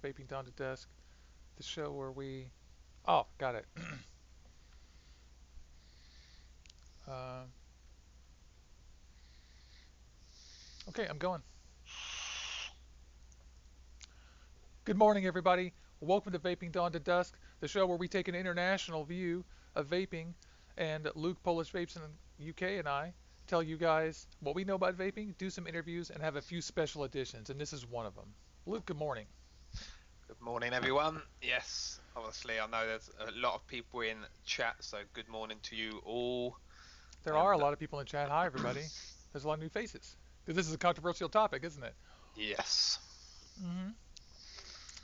Vaping Down to Dusk, the show where we. Oh, got it. uh, okay, I'm going. Good morning, everybody. Welcome to Vaping Dawn to Dusk, the show where we take an international view of vaping. And Luke Polish Vapes in the UK and I tell you guys what we know about vaping, do some interviews, and have a few special editions. And this is one of them. Luke, good morning. Good morning, everyone. Yes, obviously, I know there's a lot of people in chat, so good morning to you all. There are a And lot of people in chat. Hi, everybody. There's a lot of new faces. Because this is a controversial topic, isn't it? yes, Hmm.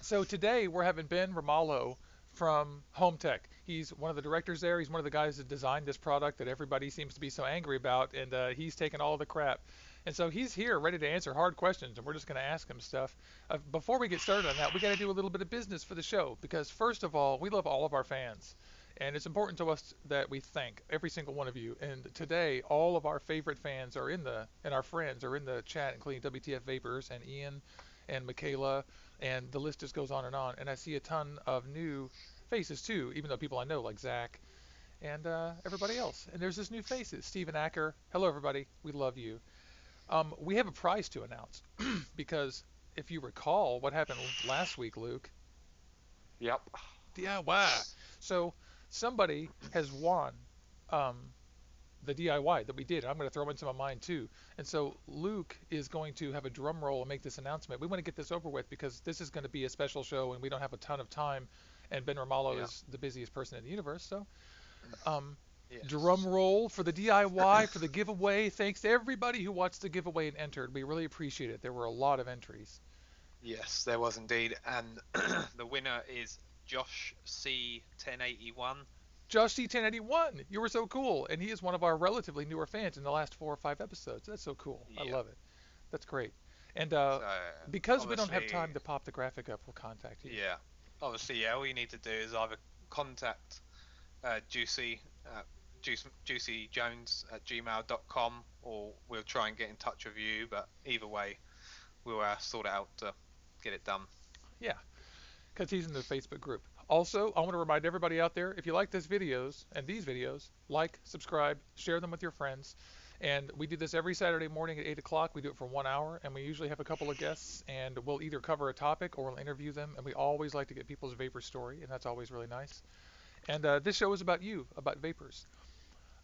So today we're having Ben Ramalho from HohmTech. He's one of the directors there. He's one of the guys that designed this product that everybody seems to be so angry about, and he's taken all the crap. And so he's here ready to answer hard questions, and we're just going to ask him stuff. Before we get started on that, we got to do a little bit of business for the show because first of all, we love all of our fans. And it's important to us that we thank every single one of you. And today, all of our favorite fans are and our friends are in the chat, including WTF Vapors and Ian and Michaela, and the list just goes on and on. And I see a ton of new faces too, even though people I know like Zach and everybody else. And there's this new faces, Stephen Acker. Hello, everybody. We love you. We have a prize to announce because if you recall what happened last week, Luke. yep, DIY. So somebody has won um, the DIY that we did. I'm going to throw in some of mine too. And so Luke is going to have a drum roll and make this announcement. We want to get this over with because this is going to be a special show and we don't have a ton of time. And Ben Ramalho yeah, is the busiest person in the universe. So um, drum yes, roll for the DIY, for the giveaway. Thanks to everybody who watched the giveaway and entered. We really appreciate it. There were a lot of entries. yes, there was indeed. And the winner is Josh C1081. Josh C1081, you were so cool. And he is one of our relatively newer fans in the last 4 or 5 episodes. That's so cool. I Yep. love it. That's great. And So because we don't have obviously, time to pop the graphic up, we'll contact you. yeah, obviously, yeah. All you need to do is either contact Juicy, Juicy at gmail.com, or we'll try and get in touch with you. But either way, we'll sort it out to get it done. Yeah, because he's in the Facebook group. Also, I want to remind everybody out there, if you like these videos and these videos, like, subscribe, share them with your friends. And we do this every Saturday morning at 8 o'clock. We do it for 1 hour, and we usually have a couple of guests, and we'll either cover a topic or we'll interview them. And we always like to get people's vapor story, and that's always really nice. And this show is about you, about vapors.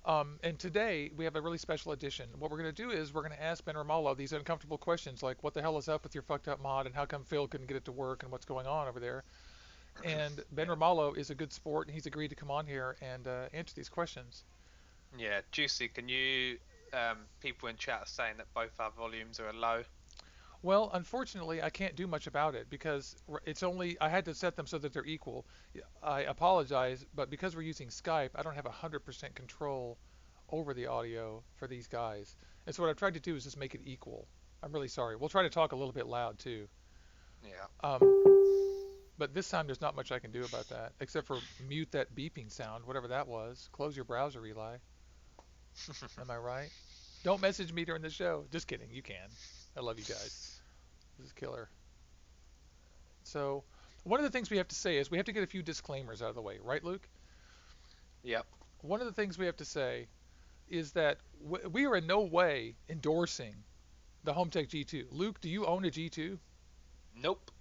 And today we have a really special edition. What we're going to do is we're going to ask Ben Ramalho these uncomfortable questions like, what the hell is up with your fucked up mod, and how come Phil couldn't get it to work, and what's going on over there. And Ben Yeah, Ramalho is a good sport, and he's agreed to come on here and answer these questions. yeah. Juicy, can you? People in chat are saying that both our volumes are low. Well, unfortunately, I can't do much about it because it's only I had to set them so that they're equal. I apologize, but because we're using Skype, I don't have 100% control over the audio for these guys. And so what I've tried to do is just make it equal. I'm really sorry. We'll try to talk a little bit loud too. Yeah. Um, but this time there's not much I can do about that except for mute that beeping sound, whatever that was. Close your browser, Eli. Am I right? Don't message me during the show. Just kidding. You can. I love you guys. This is killer. So, one of the things we have to say is we have to get a few disclaimers out of the way, right, Luke? Yep. One of the things we have to say is that we are in no way endorsing the HohmTech G2. Luke, do you own a G2? Nope.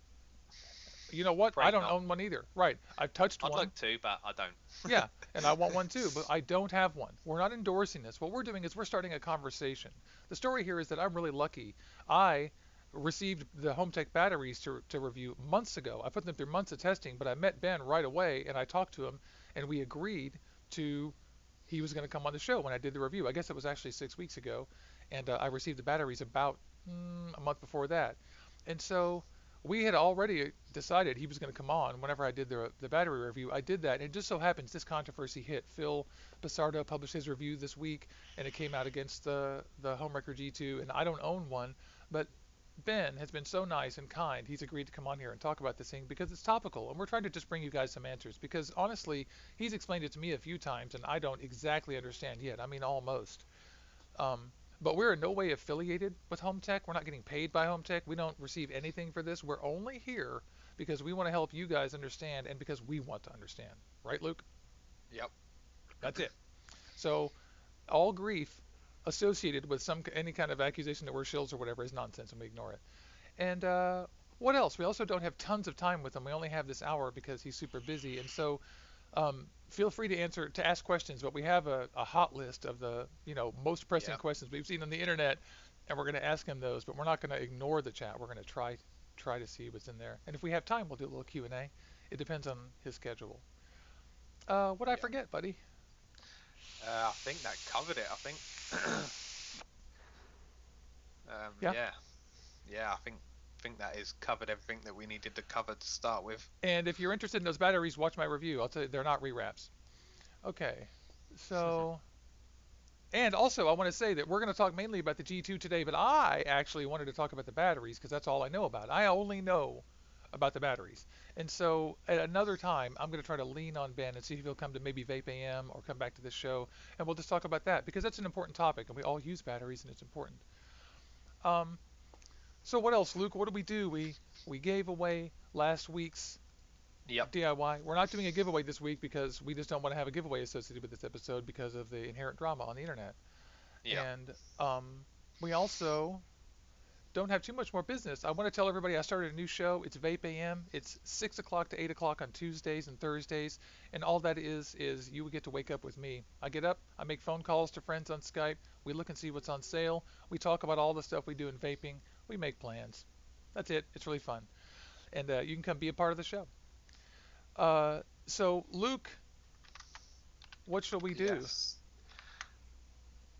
You know what? I Afraid don't not. own one either. Right. I've touched I'd one. like to, but I don't. Yeah, and I want one too, but I don't have one. We're not endorsing this. What we're doing is we're starting a conversation. The story here is that I'm really lucky. I received the HohmTech batteries to review months ago. I put them through months of testing, but I met Ben right away and I talked to him and we agreed to he was going to come on the show when I did the review. I guess it was actually 6 weeks ago, and I received the batteries about a month before that. And so we had already decided he was going to come on whenever I did the battery review. I did that, and it just so happens this controversy hit. Phil Basardo published his review this week, and it came out against the HohmWrecker G2, and I don't own one, but Ben has been so nice and kind. He's agreed to come on here and talk about this thing because it's topical, and we're trying to just bring you guys some answers. Because honestly, he's explained it to me a few times, and I don't exactly understand yet. I mean, almost. Um, but we're in no way affiliated with HohmTech. We're not getting paid by HohmTech. We don't receive anything for this. We're only here because we want to help you guys understand and because we want to understand. Right, Luke? Yep. That's it. So all grief associated with any kind of accusation that we're shills or whatever is nonsense, and we ignore it. And what else? We also don't have tons of time with him. We only have this hour because he's super busy, and so feel free to ask questions. But we have a hot list of the most pressing Yep. questions we've seen on the internet, and we're going to ask him those. But we're not going to ignore the chat. We're going to try to see what's in there. And if we have time, we'll do a little Q&A. It depends on his schedule. What I Yep. forget, buddy? I think that covered it. I think. Yeah. Yeah. Yeah. I think that is covered everything that we needed to cover to start with. And if you're interested in those batteries, watch my review. I'll tell you, they're not rewraps. Okay. So, and also I want to say that we're going to talk mainly about the G2 today, but I actually wanted to talk about the batteries because that's all I know about. I only know about the batteries. And so at another time, I'm going to try to lean on Ben and see if he'll come to maybe Vape AM or come back to this show, and we'll just talk about that because that's an important topic, and we all use batteries, and it's important. Um, so what else, Luke? What did we do? We gave away last week's Yep. DIY. We're not doing a giveaway this week because we just don't want to have a giveaway associated with this episode because of the inherent drama on the internet. Yep. And we also don't have too much more business. I want to tell everybody I started a new show. It's Vape AM. It's 6 o'clock to 8 o'clock on Tuesdays and Thursdays. And all that is you get to wake up with me. I get up, I make phone calls to friends on Skype. We look and see what's on sale. We talk about all the stuff we do in vaping. We make plans. That's it. It's really fun. And you can come be a part of the show. So, Luke, what shall we do? Yes.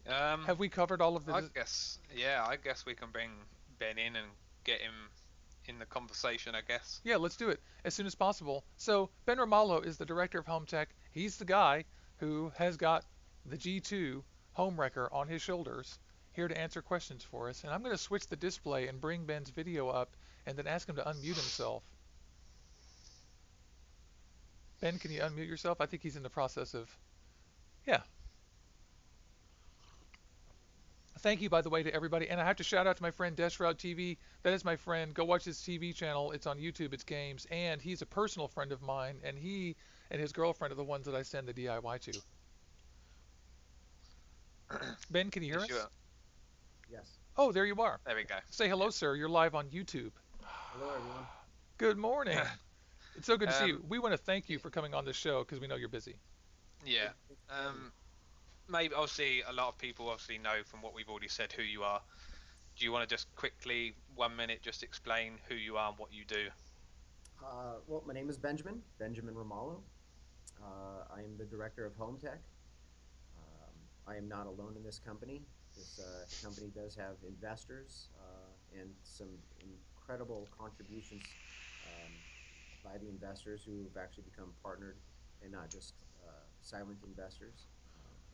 Um. Have we covered all of I the? guess. Yeah. I guess we can bring Ben in and get him in the conversation. I guess. Yeah, let's do it as soon as possible. So, Ben Ramalho is the director of HohmTech. He's the guy who has got the G2 HohmWrecker on his shoulders, here to answer questions for us. And I'm going to switch the display and bring Ben's video up and then ask him to unmute himself. Ben, can you unmute yourself? I think he's in the process of. Yeah. Thank you, by the way, to everybody. And I have to shout out to my friend Deshroud TV. That is my friend. Go watch his TV channel. It's on YouTube. It's games. And he's a personal friend of mine. And he and his girlfriend are the ones that I send the DIY to. Ben, can you hear us? Sure. Yes. Oh, there you are. There we go. Say hello, sir. You're live on YouTube. Hello, everyone. Good morning. It's so good to see you. Um, We want to thank you for coming on the show because we know you're busy. Yeah. Thanks for having me. Maybe obviously a lot of people obviously know from what we've already said who you are. Do you want to just quickly, 1 minute, just explain who you are and what you do? Well, my name is Benjamin Ramalho. I am the director of HohmTech. I am not alone in this company. This company does have investors and some incredible contributions by the investors who have actually become partnered and not just silent investors.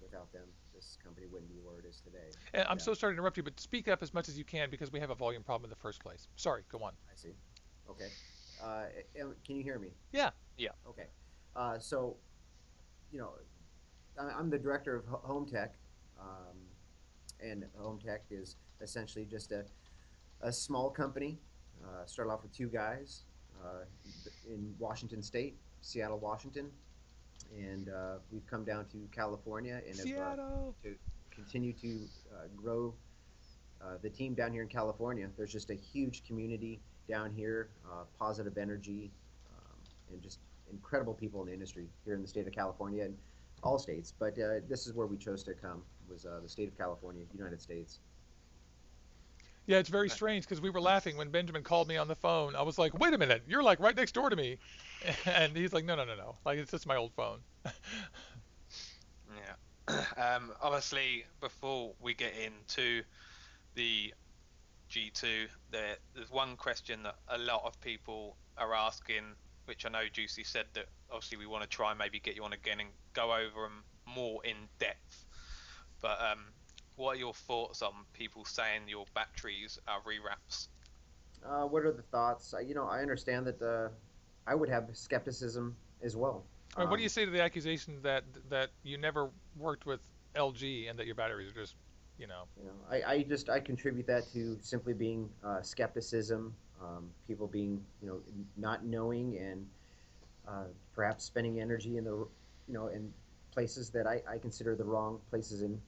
Without them, this company wouldn't be where it is today. And I'm Yeah, so sorry to interrupt you, but speak up as much as you can because we have a volume problem in the first place. Sorry, go on. I see. Okay. Can you hear me? Yeah. Yeah. Okay. So, you know, I'm the director of HohmTech, and HohmTech is essentially just a small company. Started off with two guys in Washington State, Seattle, Washington, and we've come down to California and have Seattle. to continue to grow the team down here in California. There's just a huge community down here, positive energy, and just incredible people in the industry here in the state of California and all states. But this is where we chose to come, was the state of California, United States. Yeah, it's very strange because we were laughing when Benjamin called me on the phone. I was like, wait a minute, you're like right next door to me. And he's like, no, no, no, no. Like, it's just my old phone. Yeah. Obviously, before we get into the G2, there's one question that a lot of people are asking, which I know Juicy said that obviously we want to try and maybe get you on again and go over them more in depth. But what are your thoughts on people saying your batteries are rewraps? What are the thoughts? I understand that I would have skepticism as well. I mean, what do you say to the accusation that you never worked with LG and that your batteries are just, you know? I contribute that to simply being skepticism. People being, not knowing and perhaps spending energy in in places that I consider the wrong places in.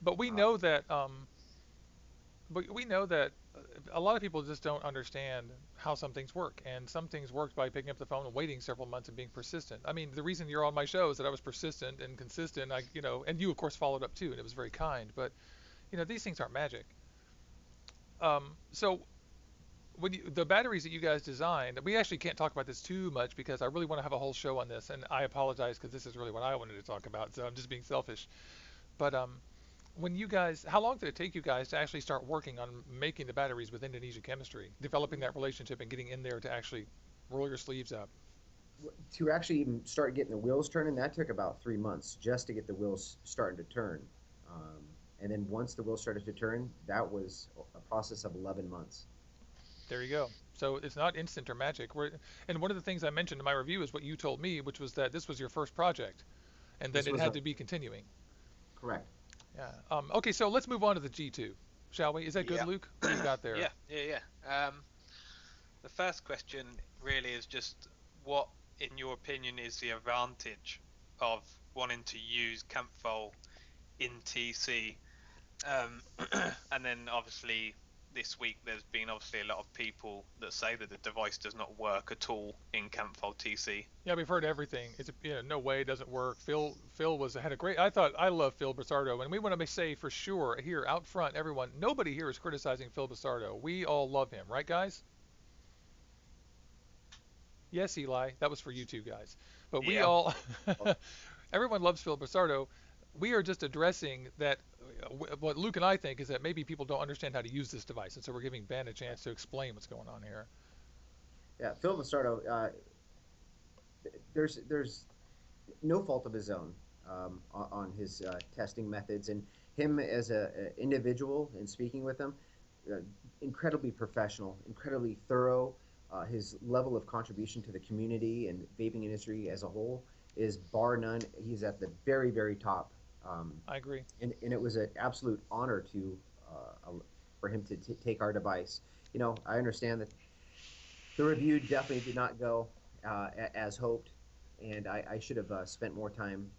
But we Uh, know that we know that a lot of people just don't understand how some things work, and some things work by picking up the phone and waiting several months and being persistent. I mean, the reason you're on my show is that I was persistent and consistent. And you of course followed up too, and it was very kind. But these things aren't magic. So the batteries that you guys designed, we actually can't talk about this too much because I really want to have a whole show on this, and I apologize because this is really what I wanted to talk about. So I'm just being selfish. But when you guys, how long did it take you guys to actually start working on making the batteries with Indonesia Chemistry, developing that relationship and getting in there to actually roll your sleeves up? to actually even start getting the wheels turning, that took about 3 months just to get the wheels starting to turn. Um, and then once the wheels started to turn, that was a process of 11 months. There you go. So it's not instant or magic. And one of the things I mentioned in my review is what you told me, which was that this was your first project, and then This it was had a to be continuing. correct. Yeah. Okay, so let's move on to the G2, shall we? Is that good, Yeah. Luke? What do you got there? Yeah. The first question really is just what, in your opinion, is the advantage of wanting to use Kanthal in TC? And then obviously this week there's been obviously a lot of people that say that the device does not work at all in Kanthal TC. Yeah, we've heard everything. It's no way it doesn't work. Phil had a great. I love Phil Basardo, and we want to say for sure here out front, everyone, nobody here is criticizing Phil Basardo. We all love him, right, guys? Yes, Eli, that was for you two guys. But we Yeah. all, everyone loves Phil Basardo. We are just addressing that. What Luke and I think is that maybe people don't understand how to use this device, and so we're giving Ben a chance to explain what's going on here. Yeah, Phil Basardo, there's no fault of his own on his testing methods, and him as a individual and speaking with him, uh, incredibly professional, incredibly thorough. His level of contribution to the community and vaping industry as a whole is bar none. He's at the very, very top. Um, I agree. and it was an absolute honor for him to take our device. I understand that the review definitely did not go as hoped, and I should have spent more time,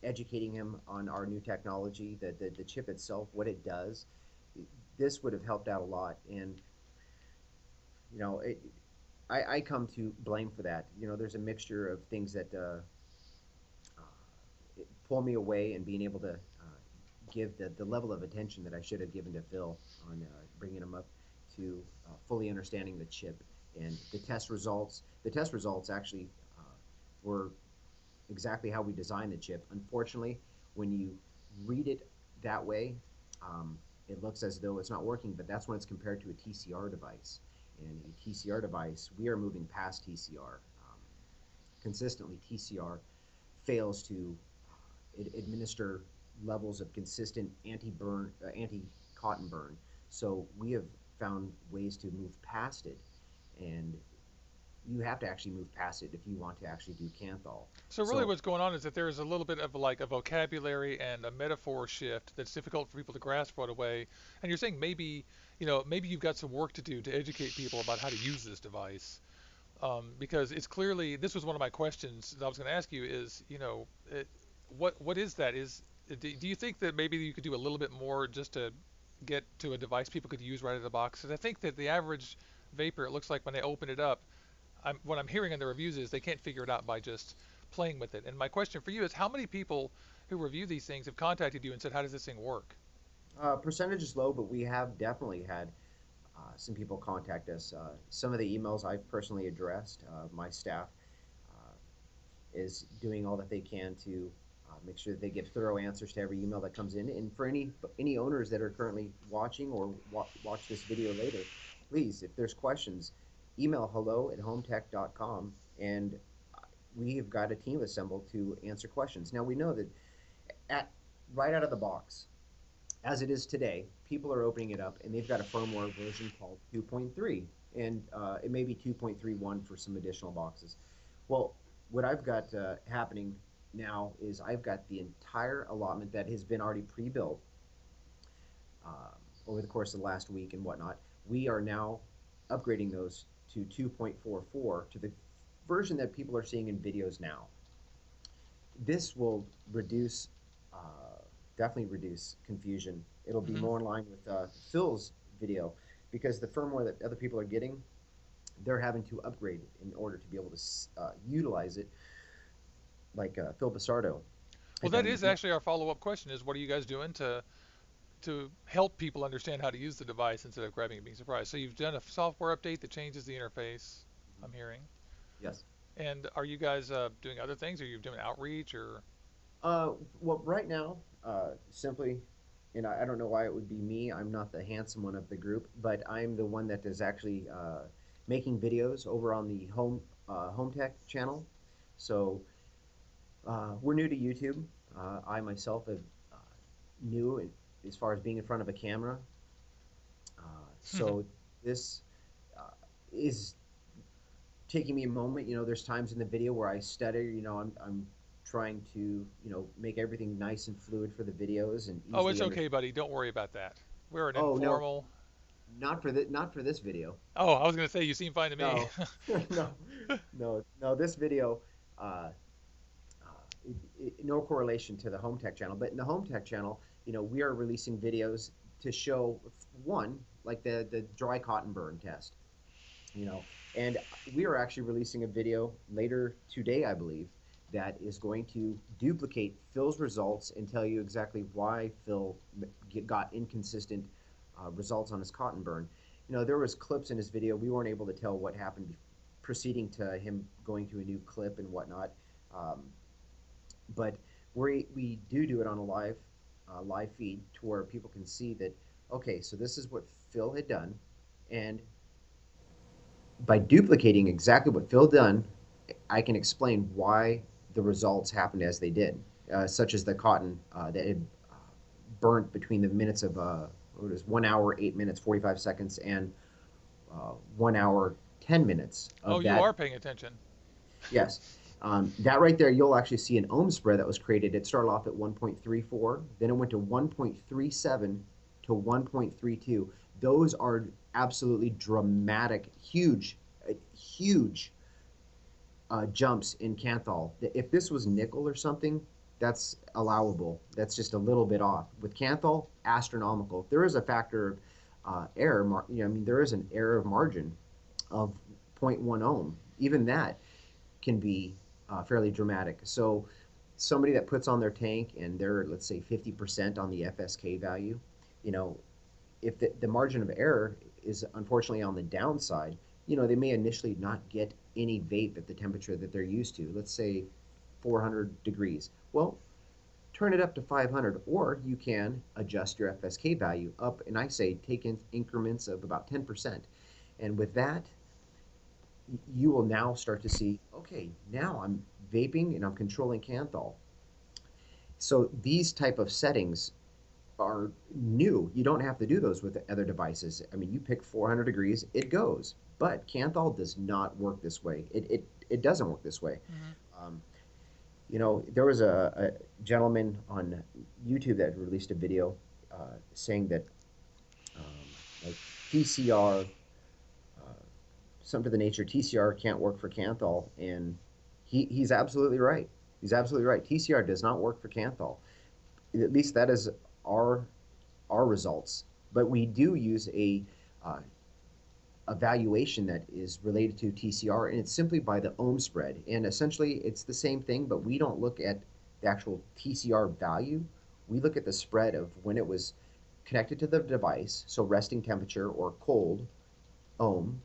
educating him on our new technology, the chip itself, what it does. This would have helped out a lot, and you know, it, I come to blame for that. There's a mixture of things that pull me away and being able to give the level of attention that I should have given to Phil on bringing him up to fully understanding the chip and the test results. The test results actually were exactly how we designed the chip. Unfortunately, when you read it that way, it looks as though it's not working, but that's when it's compared to a TCR device. And a TCR device, we are moving past TCR. Consistently, TCR fails to administer levels of consistent anti-burn, anti-cotton burn. So we have found ways to move past it, and you have to actually move past it if you want to actually do Kanthal. So really, So what's going on is that there is a little bit of like a vocabulary and a metaphor shift that's difficult for people to grasp right away. And you're saying maybe you've got some work to do to educate people about how to use this device, because it's clearly this was one of my questions that I was going to ask you is what is that? Do you think that maybe you could do a little bit more just to get to a device people could use right out of the box? Because I think that the average vapor, it looks like when they open it up, what I'm hearing in the reviews is they can't figure it out by just playing with it. And my question for you is, how many people who review these things have contacted you and said, "How does this thing work?" percentage is low, but we have definitely had some people contact us. Some of the emails I've personally addressed. My staff is doing all that they can to make sure that they give thorough answers to every email that comes in. And for any owners that are currently watching or watch this video later, please, if there's questions, email hello@hohmtech.com, and we have got a team assembled to answer questions. Now we know that at right out of the box, as it is today, people are opening it up and they've got a firmware version called 2.3, and it may be 2.31 for some additional boxes. Well, what I've got happening now is I've got the entire allotment that has been already pre-built over the course of the last week and whatnot. We are now upgrading those to 2.44 to the version that people are seeing in videos now. This will reduce, definitely reduce confusion. It'll be Hmm. more in line with Phil's video because the firmware that other people are getting, they're having to upgrade in order to be able to utilize it, like Phil Basardo Well, had that done. is actually our follow-up question: is what are you guys doing to help people understand how to use the device instead of grabbing and being surprised? So you've done a software update that changes the interface, I'm hearing. Yes. And are you guys doing other things? Are you doing outreach or? Well, right now, simply, and I don't know why it would be me. I'm not the handsome one of the group, but I'm the one that is actually making videos over on the HohmTech channel. So we're new to YouTube. I myself am new as far as being in front of a camera. So this uh, is taking me a moment. There's times in the video where I stutter. I'm trying to make everything nice and fluid for the videos and Oh, it's easily okay, understand. buddy. Don't worry about that. We're an Oh no, informal. not for this video. Oh, I was gonna say you seem fine to me. No, no, no. This video, uh, no correlation to the Home Tech channel. But in the Home Tech channel, we are releasing videos to show one, like the dry cotton burn test. you know and we are actually releasing a video later today, I believe, that is going to duplicate Phil's results and tell you exactly why Phil got inconsistent results on his cotton burn. There was clips in his video we weren't able to tell what happened proceeding to him going to a new clip and whatnot. Um, but we do it on a live feed to where people can see that, okay, so this is what Phil had done, and by duplicating exactly what Phil done, I can explain why the results happened as they did, such as the cotton that had burnt between the minutes of what is 1 hour 8 minutes 45 seconds and 1 hour 10 minutes Oh, of you that. are paying attention. Yes. That right there, you'll actually see an ohm spread that was created. It started off at 1.34, then it went to 1.37 to 1.32. Those are absolutely dramatic, huge jumps in Kanthal. If this was nickel or something, that's allowable. That's just a little bit off. With Kanthal, astronomical. There is a factor of error. I mean, there is an error of margin of zero point 0.1 ohm. Even that can be fairly dramatic. So somebody that puts on their tank and they're, let's say, 50% on the FSK value, you know, if the margin of error is unfortunately on the downside, they may initially not get any vape at the temperature that they're used to. Let's say 400 degrees. Well, turn it up to 500, or you can adjust your FSK value up, and I say take in increments of about 10%. And with that, you will now start to see, okay, now I'm vaping and I'm controlling Kanthal. So these type of settings are new. You don't have to do those with other devices. I mean, you pick 400 degrees, it goes. But Kanthal does not work this way. It doesn't work this way. Hmm. Um, there was a gentleman on YouTube that released a video saying that like TCR, something to the nature TCR can't work for Kanthal, and he's absolutely right. He's absolutely right. TCR does not work for Kanthal. At least that is our our results. But we do use a evaluation that is related to TCR, and it's simply by the ohm spread. And essentially, it's the same thing, but we don't look at the actual TCR value. We look at the spread of when it was connected to the device, so resting temperature or cold ohm,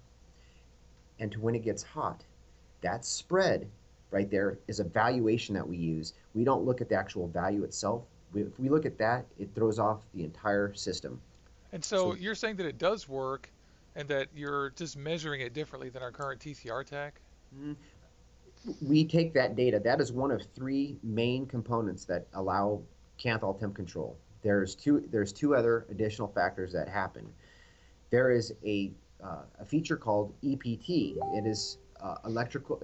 and to when it gets hot. That spread right there is a valuation that we use. We don't look at the actual value itself. If we look at that, it throws off the entire system. And so So you're saying that it does work, and that you're just measuring it differently than our current TCR tech. mm, we take that data. That is one of three main components that allow Kanthal temp control. There's two other additional factors that happen. There is a feature called EPT. It is electrical.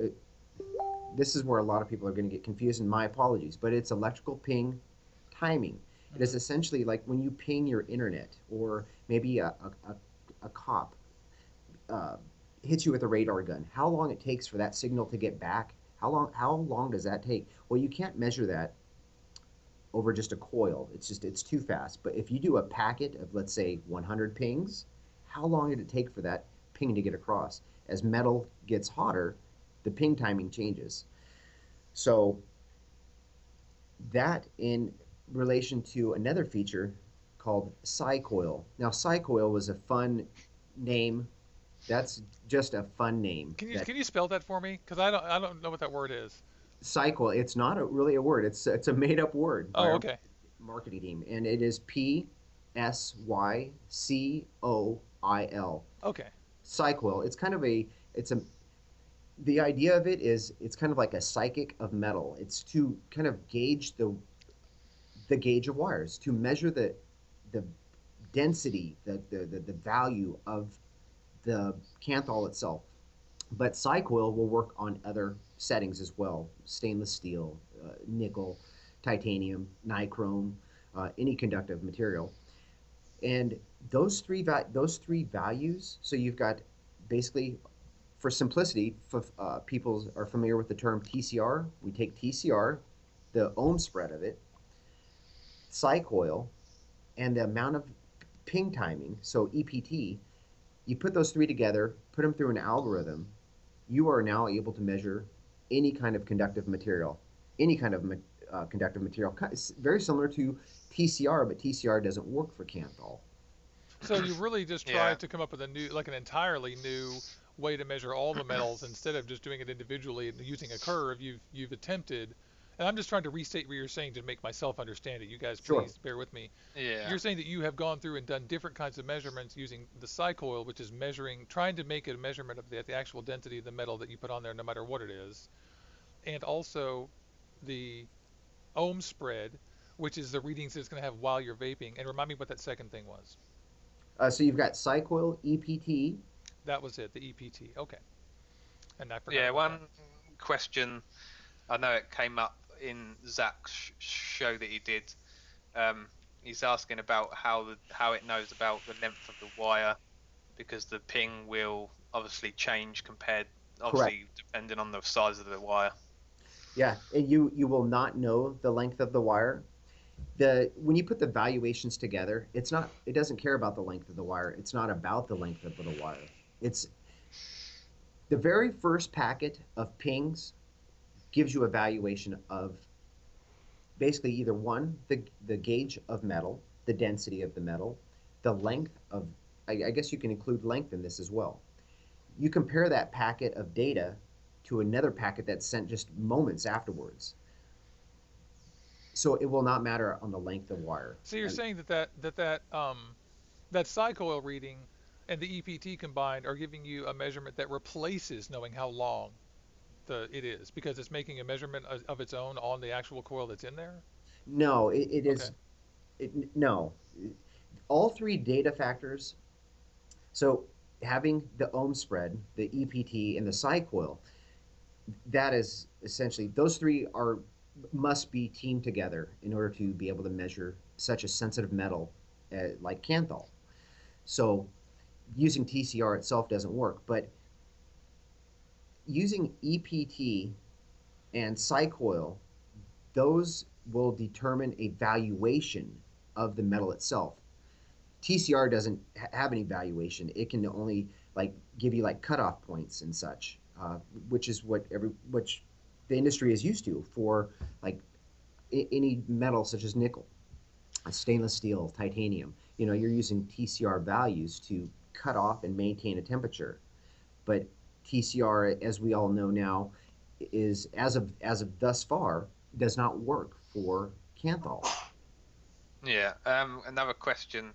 This is where a lot of people are going to get confused, and my apologies, but it's electrical ping timing. It is Hmm. essentially like when you ping your internet, or maybe a cop hits you with a radar gun, how long it takes for that signal to get back, how long does that take? Well, you can't measure that over just a coil. It's too fast. But if you do a packet of, let's say, 100 pings, how long did it take for that ping to get across? As metal gets hotter, the ping timing changes. So that in relation to another feature called SiCoil. Now, SiCoil was a fun name. That's just a fun name. Can you spell that for me? Because I don't know what that word is. SiCoil. It's not really a word. It's a made up word by Oh, our okay. marketing team, and it is PSYCOIL. Okay. SiCoil. It's a the idea of it is it's kind of like a psychic of metal. It's to kind of gauge the gauge of wires, to measure the density, the value of the Kanthal itself. But SiCoil will work on other settings as well: stainless steel, nickel, titanium, nichrome, any conductive material. And those three values. So you've got basically, for simplicity, people are familiar with the term TCR. We take TCR, the ohm spread of it, SiCoil, and the amount of ping timing, so EPT. You put those three together, put them through an algorithm, you are now able to measure any kind of conductive material, any kind of conductive material. Very similar to TCR, but TCR doesn't work for Kanthal. So you really just Yeah. tried to come up with an entirely new way to measure all the metals instead of just doing it individually and using a curve. You've attempted, and I'm just trying to restate what you're saying to make myself understand it. You guys, Sure. please bear with me. Yeah. You're saying that you have gone through and done different kinds of measurements using the SiCoil, which is trying to make it a measurement of the actual density of the metal that you put on there, no matter what it is, and also the ohm spread, which is the readings it's going to have while you're vaping. And remind me what that second thing was. So you've got SiCoil, EPT. That was it, the EPT. Okay. And I forgot Yeah. about One that. question, I know it came up in Zach's show that he did. Um, he's asking about how it knows about the length of the wire, because the ping will obviously change Correct. depending on the size of the wire. Yeah, and you will not know the length of the wire. When you put the valuations together, it doesn't care about the length of the wire. It's not about the length of the wire. It's the very first packet of pings gives you a valuation of basically either one, the gauge of metal, the density of the metal, the length of, I guess you can include length in this as well. You compare that packet of data to another packet that's sent just moments afterwards. So it will not matter on the length of wire. So you're saying that SiCoil reading and the EPT combined are giving you a measurement that replaces knowing how long it is because it's making a measurement of its own on the actual coil that's in there? No, it Okay. is no. All three data factors. So having the ohm spread, the EPT, and the SiCoil, that is essentially those three are must be teamed together in order to be able to measure such a sensitive metal like Kanthal. So using TCR itself doesn't work, but using EPT and SiCoil, those will determine a valuation of the metal itself. TCR doesn't have any valuation. It can only like give you like cutoff points and such, which is which the industry is used to for like any metal such as nickel, stainless steel, titanium. You're using TCR values to cut off and maintain a temperature. But TCR, as we all know now, is as of thus far does not work for Kanthal. Yeah. Another question.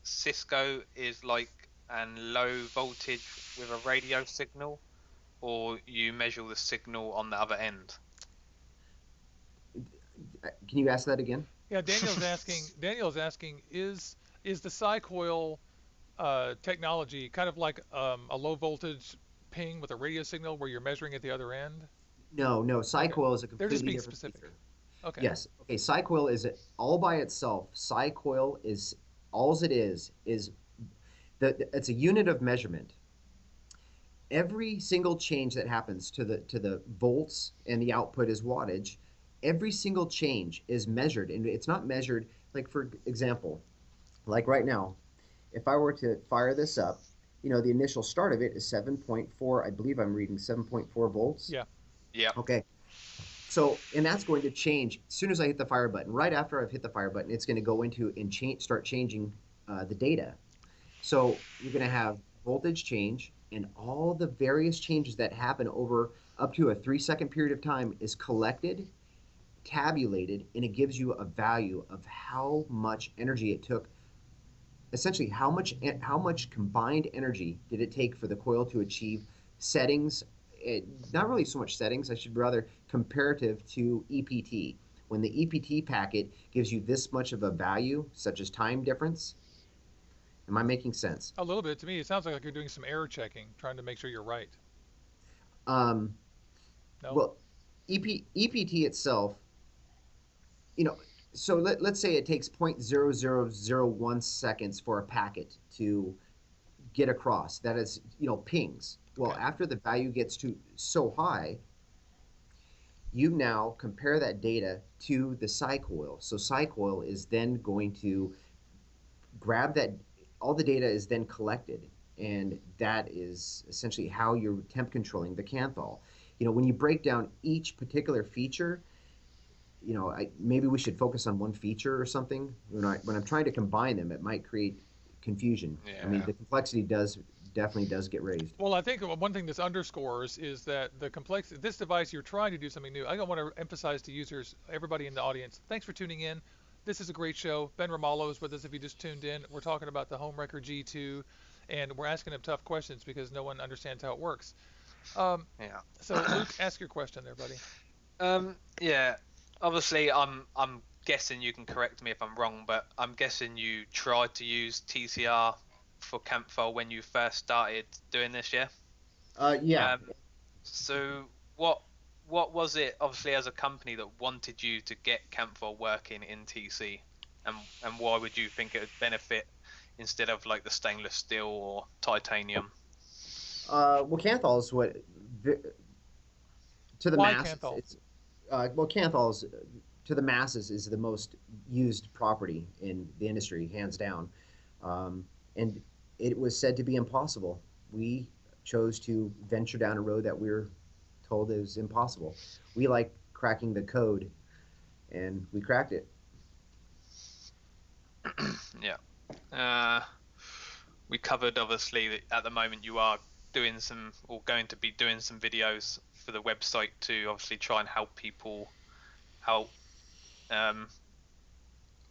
Cisco is like an low voltage with a radio signal, or you measure the signal on the other end? Can you ask that again? Yeah, Daniel's asking is the SiCoil technology kind of like a low voltage ping with a radio signal where you're measuring at the other end? No, no. Okay. SiCoil is a They're just completely being different specific. feature. Okay. Yes. Okay. SiCoil is all by itself. SiCoil is all it is It's a unit of measurement. Every single change that happens to the volts, and the output is wattage, every single change is measured, and it's not measured, like, for example, like right now, if I were to fire this up, the initial start of it is 7.4. I believe I'm reading 7.4 volts. Yeah. Yeah. Okay. So, and that's going to change as soon as I hit the fire button. Right after I've hit the fire button, it's going to go into and start changing the data. So you're going to have voltage change, and all the various changes that happen over up to a 3-second period of time is collected, tabulated, and it gives you a value of how much energy it took. Essentially, how much combined energy did it take for the coil to achieve settings? Not really so much settings, I should rather comparative to EPT. When the EPT packet gives you this much of a value, such as time difference. Am I making sense? A little bit. To me, it sounds like you're doing some error checking, trying to make sure you're right. Um, No? well, EPT itself, you know, so let's say it takes 0.0001 seconds for a packet to get across. That is, pings. Well, Okay. after the value gets to so high, you now compare that data to the psi coil. So psi coil is then going to grab that, all the data is then collected, and that is essentially how you're temp controlling the Kanthal. When you break down each particular feature, maybe we should focus on one feature or something. When I'm trying to combine them, it might create confusion. I mean, Yeah. the complexity definitely does get raised. Well, I think one thing this underscores is that the complexity, this device, you're trying to do something new. I don't want to emphasize to users, everybody in the audience, thanks for tuning in. This is a great show. Ben Ramalho is with us if you just tuned in. We're talking about the HohmWrecker G2, and we're asking him tough questions because no one understands how it works. Um, so, Yeah. Luke, ask your question there, buddy. Yeah. Obviously, I'm guessing you can correct me if I'm wrong, but I'm guessing you tried to use TCR for Campfire when you first started doing this, yeah? Yeah. Um, so what was it, obviously, as a company that wanted you to get Campfire working in TC, and why would you think it would benefit instead of like the stainless steel or titanium? Well, Kanthal is what to the Why masses. Kanthal? Kanthal is to the masses is the most used property in the industry, hands down, and it was said to be impossible. We chose to venture down a road that we were told is impossible. We like cracking the code, and we cracked it. Yeah. Uh, we covered obviously that at the moment you are doing some, or going to be doing some videos for the website to obviously try and help people help um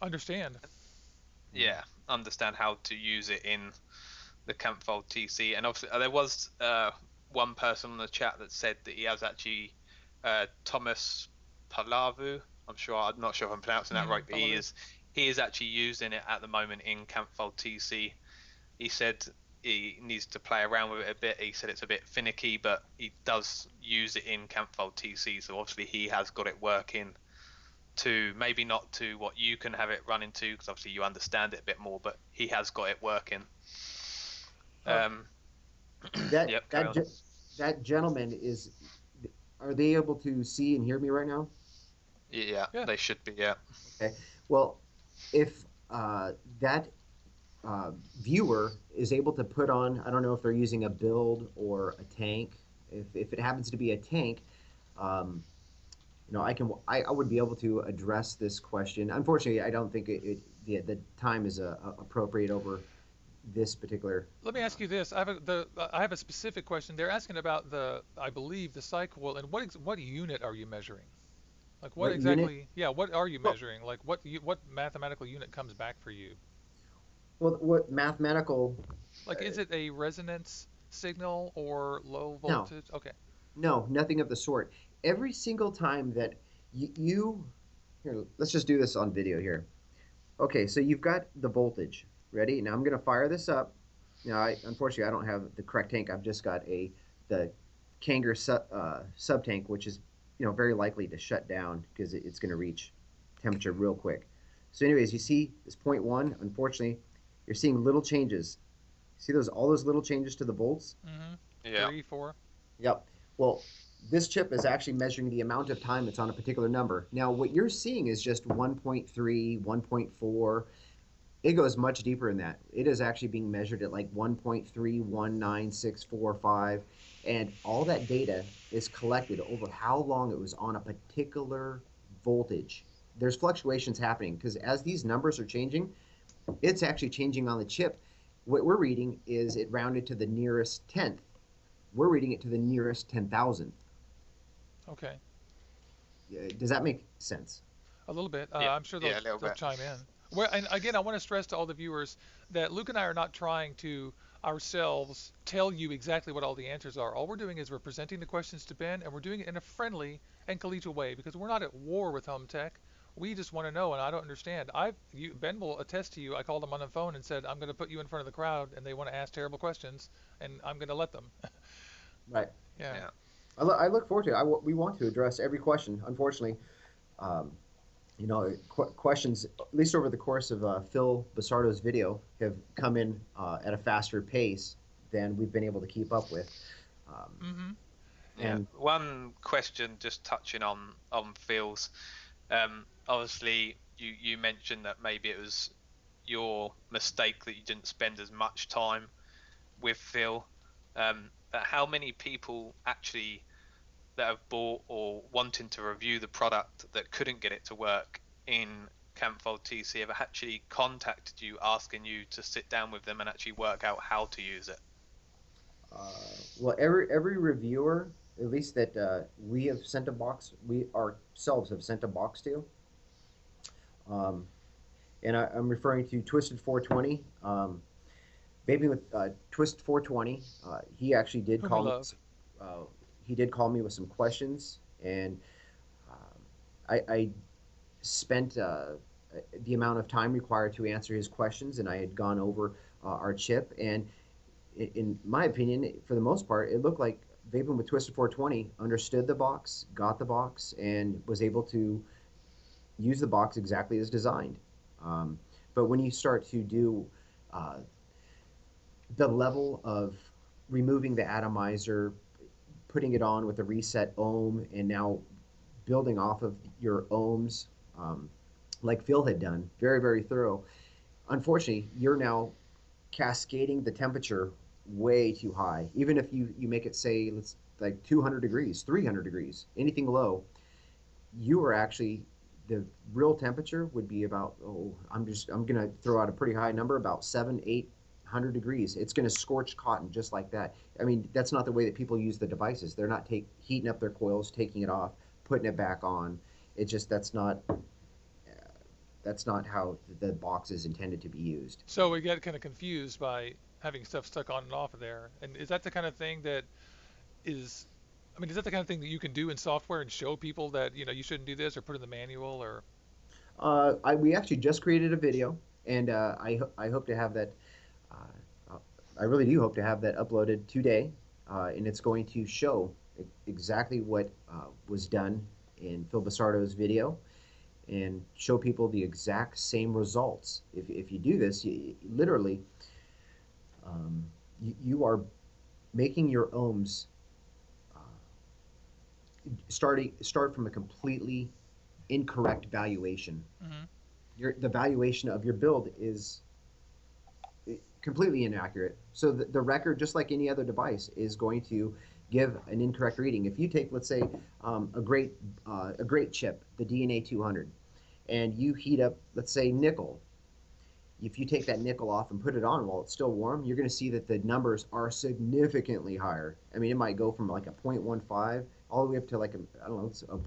Understand. yeah, understand how to use it in the Campfold TC. And obviously there was one person on the chat that said that he has actually Thomas Palavu. I'm not sure if I'm pronouncing that right, but he is actually using it at the moment in Campfold TC. He said he needs to play around with it a bit. He said it's a bit finicky, but he does use it in Campfold TC, so obviously he has got it working to, maybe not to what you can have it run into, because obviously you understand it a bit more, but he has got it working. Uh, Um, That yep, carry that on. that gentleman is. Are they able to see and hear me right now? Yeah, yeah. they should be. Yeah, Okay. Well, if that viewer is able to put on, I don't know if they're using a build or a tank. If it happens to be a tank, um, I would be able to address this question. Unfortunately, I don't think the time is appropriate over this particular. Let me ask you this. I have a specific question. They're asking about I believe, the cycle, and what unit are you measuring? Like what What unit? exactly? Yeah, what are you Well, measuring? Like what mathematical unit comes back for you? what mathematical? Like Uh, is it a resonance signal or low no, voltage? Okay. no, nothing of the sort. Every single time that you here, let's just do this on video here. Okay, so you've got the voltage. Ready? Now I'm going to fire this up. Now, unfortunately, I don't have the correct tank. I've just got the Kanger sub tank, which is very likely to shut down because it's going to reach temperature real quick. So, anyways, you see this point one. Unfortunately, you're seeing little changes. See those all those little changes to the volts? Mm-hmm. Yeah. 3, 4. Yep. Well, this chip is actually measuring the amount of time it's on a particular number. Now, what you're seeing is just 1.3, 1.4. It goes much deeper than that. It is actually being measured at like 1.319645, and all that data is collected over how long it was on a particular voltage. There's fluctuations happening because as these numbers are changing, it's actually changing on the chip. What we're reading is it rounded to the nearest tenth. We're reading it to the nearest 10,000. Okay. Does that make sense? A little bit. Yeah. I'm sure Yeah, a little they'll bit. chime in. Well, and again, I want to stress to all the viewers that Luke and I are not trying to ourselves tell you exactly what all the answers are. All we're doing is we're presenting the questions to Ben, and we're doing it in a friendly and collegial way because we're not at war with HohmTech. We just want to know, and I don't understand. Ben will attest to you. I called him on the phone and said, "I'm going to put you in front of the crowd, and they want to ask terrible questions, and I'm going to let them." Right. Yeah. Yeah. I look forward to it. We want to address every question. Unfortunately, um, questions, at least over the course of Phil Basardo's video, have come in at a faster pace than we've been able to keep up with. Um, Mm-hmm. Yeah. and One question, just touching on Phil's. Obviously, you mentioned that maybe it was your mistake that you didn't spend as much time with Phil. But how many people actually that have bought or wanting to review the product that couldn't get it to work in Kanthal TC have actually contacted you asking you to sit down with them and actually work out how to use it? well, every reviewer, at least that we have sent a box, we ourselves have sent a box to, um, and I'm referring to Twisted 420. Vaping with Twist 420. He actually did Whom we call me. love. He did call me with some questions, and I spent the amount of time required to answer his questions, and I had gone over our chip. And in my opinion, for the most part, it looked like Vaping with Twisted 420 understood the box, got the box, and was able to use the box exactly as designed. Um, but when you start to do uh, the level of removing the atomizer, putting it on with a reset ohm, and now building off of your ohms, um, like Phil had done, very, very thorough. Unfortunately, you're now cascading the temperature way too high. Even if you make it say, let's like 200 degrees, 300 degrees, anything low, you are actually the real temperature would be about, I'm gonna throw out a pretty high number, about 700 800 degrees. It's going to scorch cotton just like that. I mean, that's not the way that people use the devices. They're not heating up their coils, taking it off, putting it back on. It just that's not how the box is intended to be used. So we get kind of confused by having stuff stuck on and off of there. And is that the kind of thing that is, I mean, is that the kind of thing that you can do in software and show people that, you shouldn't do this or put in the manual or? We actually just created a video, and I hope to have that. Uh, I really do hope to have that uploaded today, and it's going to show exactly what was done in Phil Basardo's video, and show people the exact same results. If you do this, literally, you are making your ohms start from a completely incorrect valuation. Hmm. The valuation of your build is completely inaccurate. So the record, just like any other device, is going to give an incorrect reading. If you take, let's say, a great chip, the DNA 200, and you heat up, let's say, nickel. If you take that nickel off and put it on while it's still warm, you're going to see that the numbers are significantly higher. I mean, it might go from like a 0.15 all the way up to like I don't know, it's a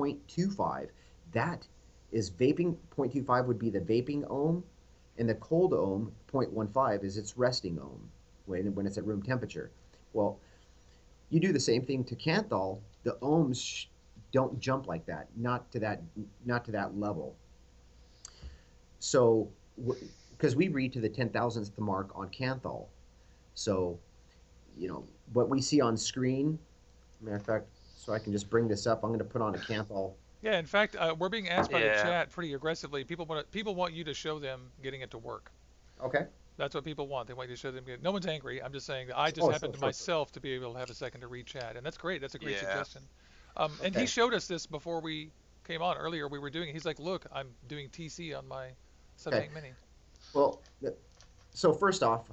0.25. That is vaping. 0.25 would be the vaping ohm, and the cold ohm, 0.15, is its resting ohm when it's at room temperature. Well, you do the same thing to Kanthal, the ohms don't jump like that, not to that level. So, because we read to the 10,000th mark on Kanthal, so what we see on screen. Matter of fact, so I can just bring this up. I'm going to put on a Kanthal. Yeah, in fact, we're being asked by the Yeah. chat pretty aggressively. People want you to show them getting it to work. Okay. That's what people want. They want you to show them. No one's angry. I'm just saying that I just Oh, happened sure, to sure, sure. myself to be able to have a second to read chat, and that's great. That's a great Yeah. suggestion. And he Okay. showed us this before we came on earlier. We were doing. He's like, look, I'm doing TC on my Okay. 7 Mini. Well, so first off,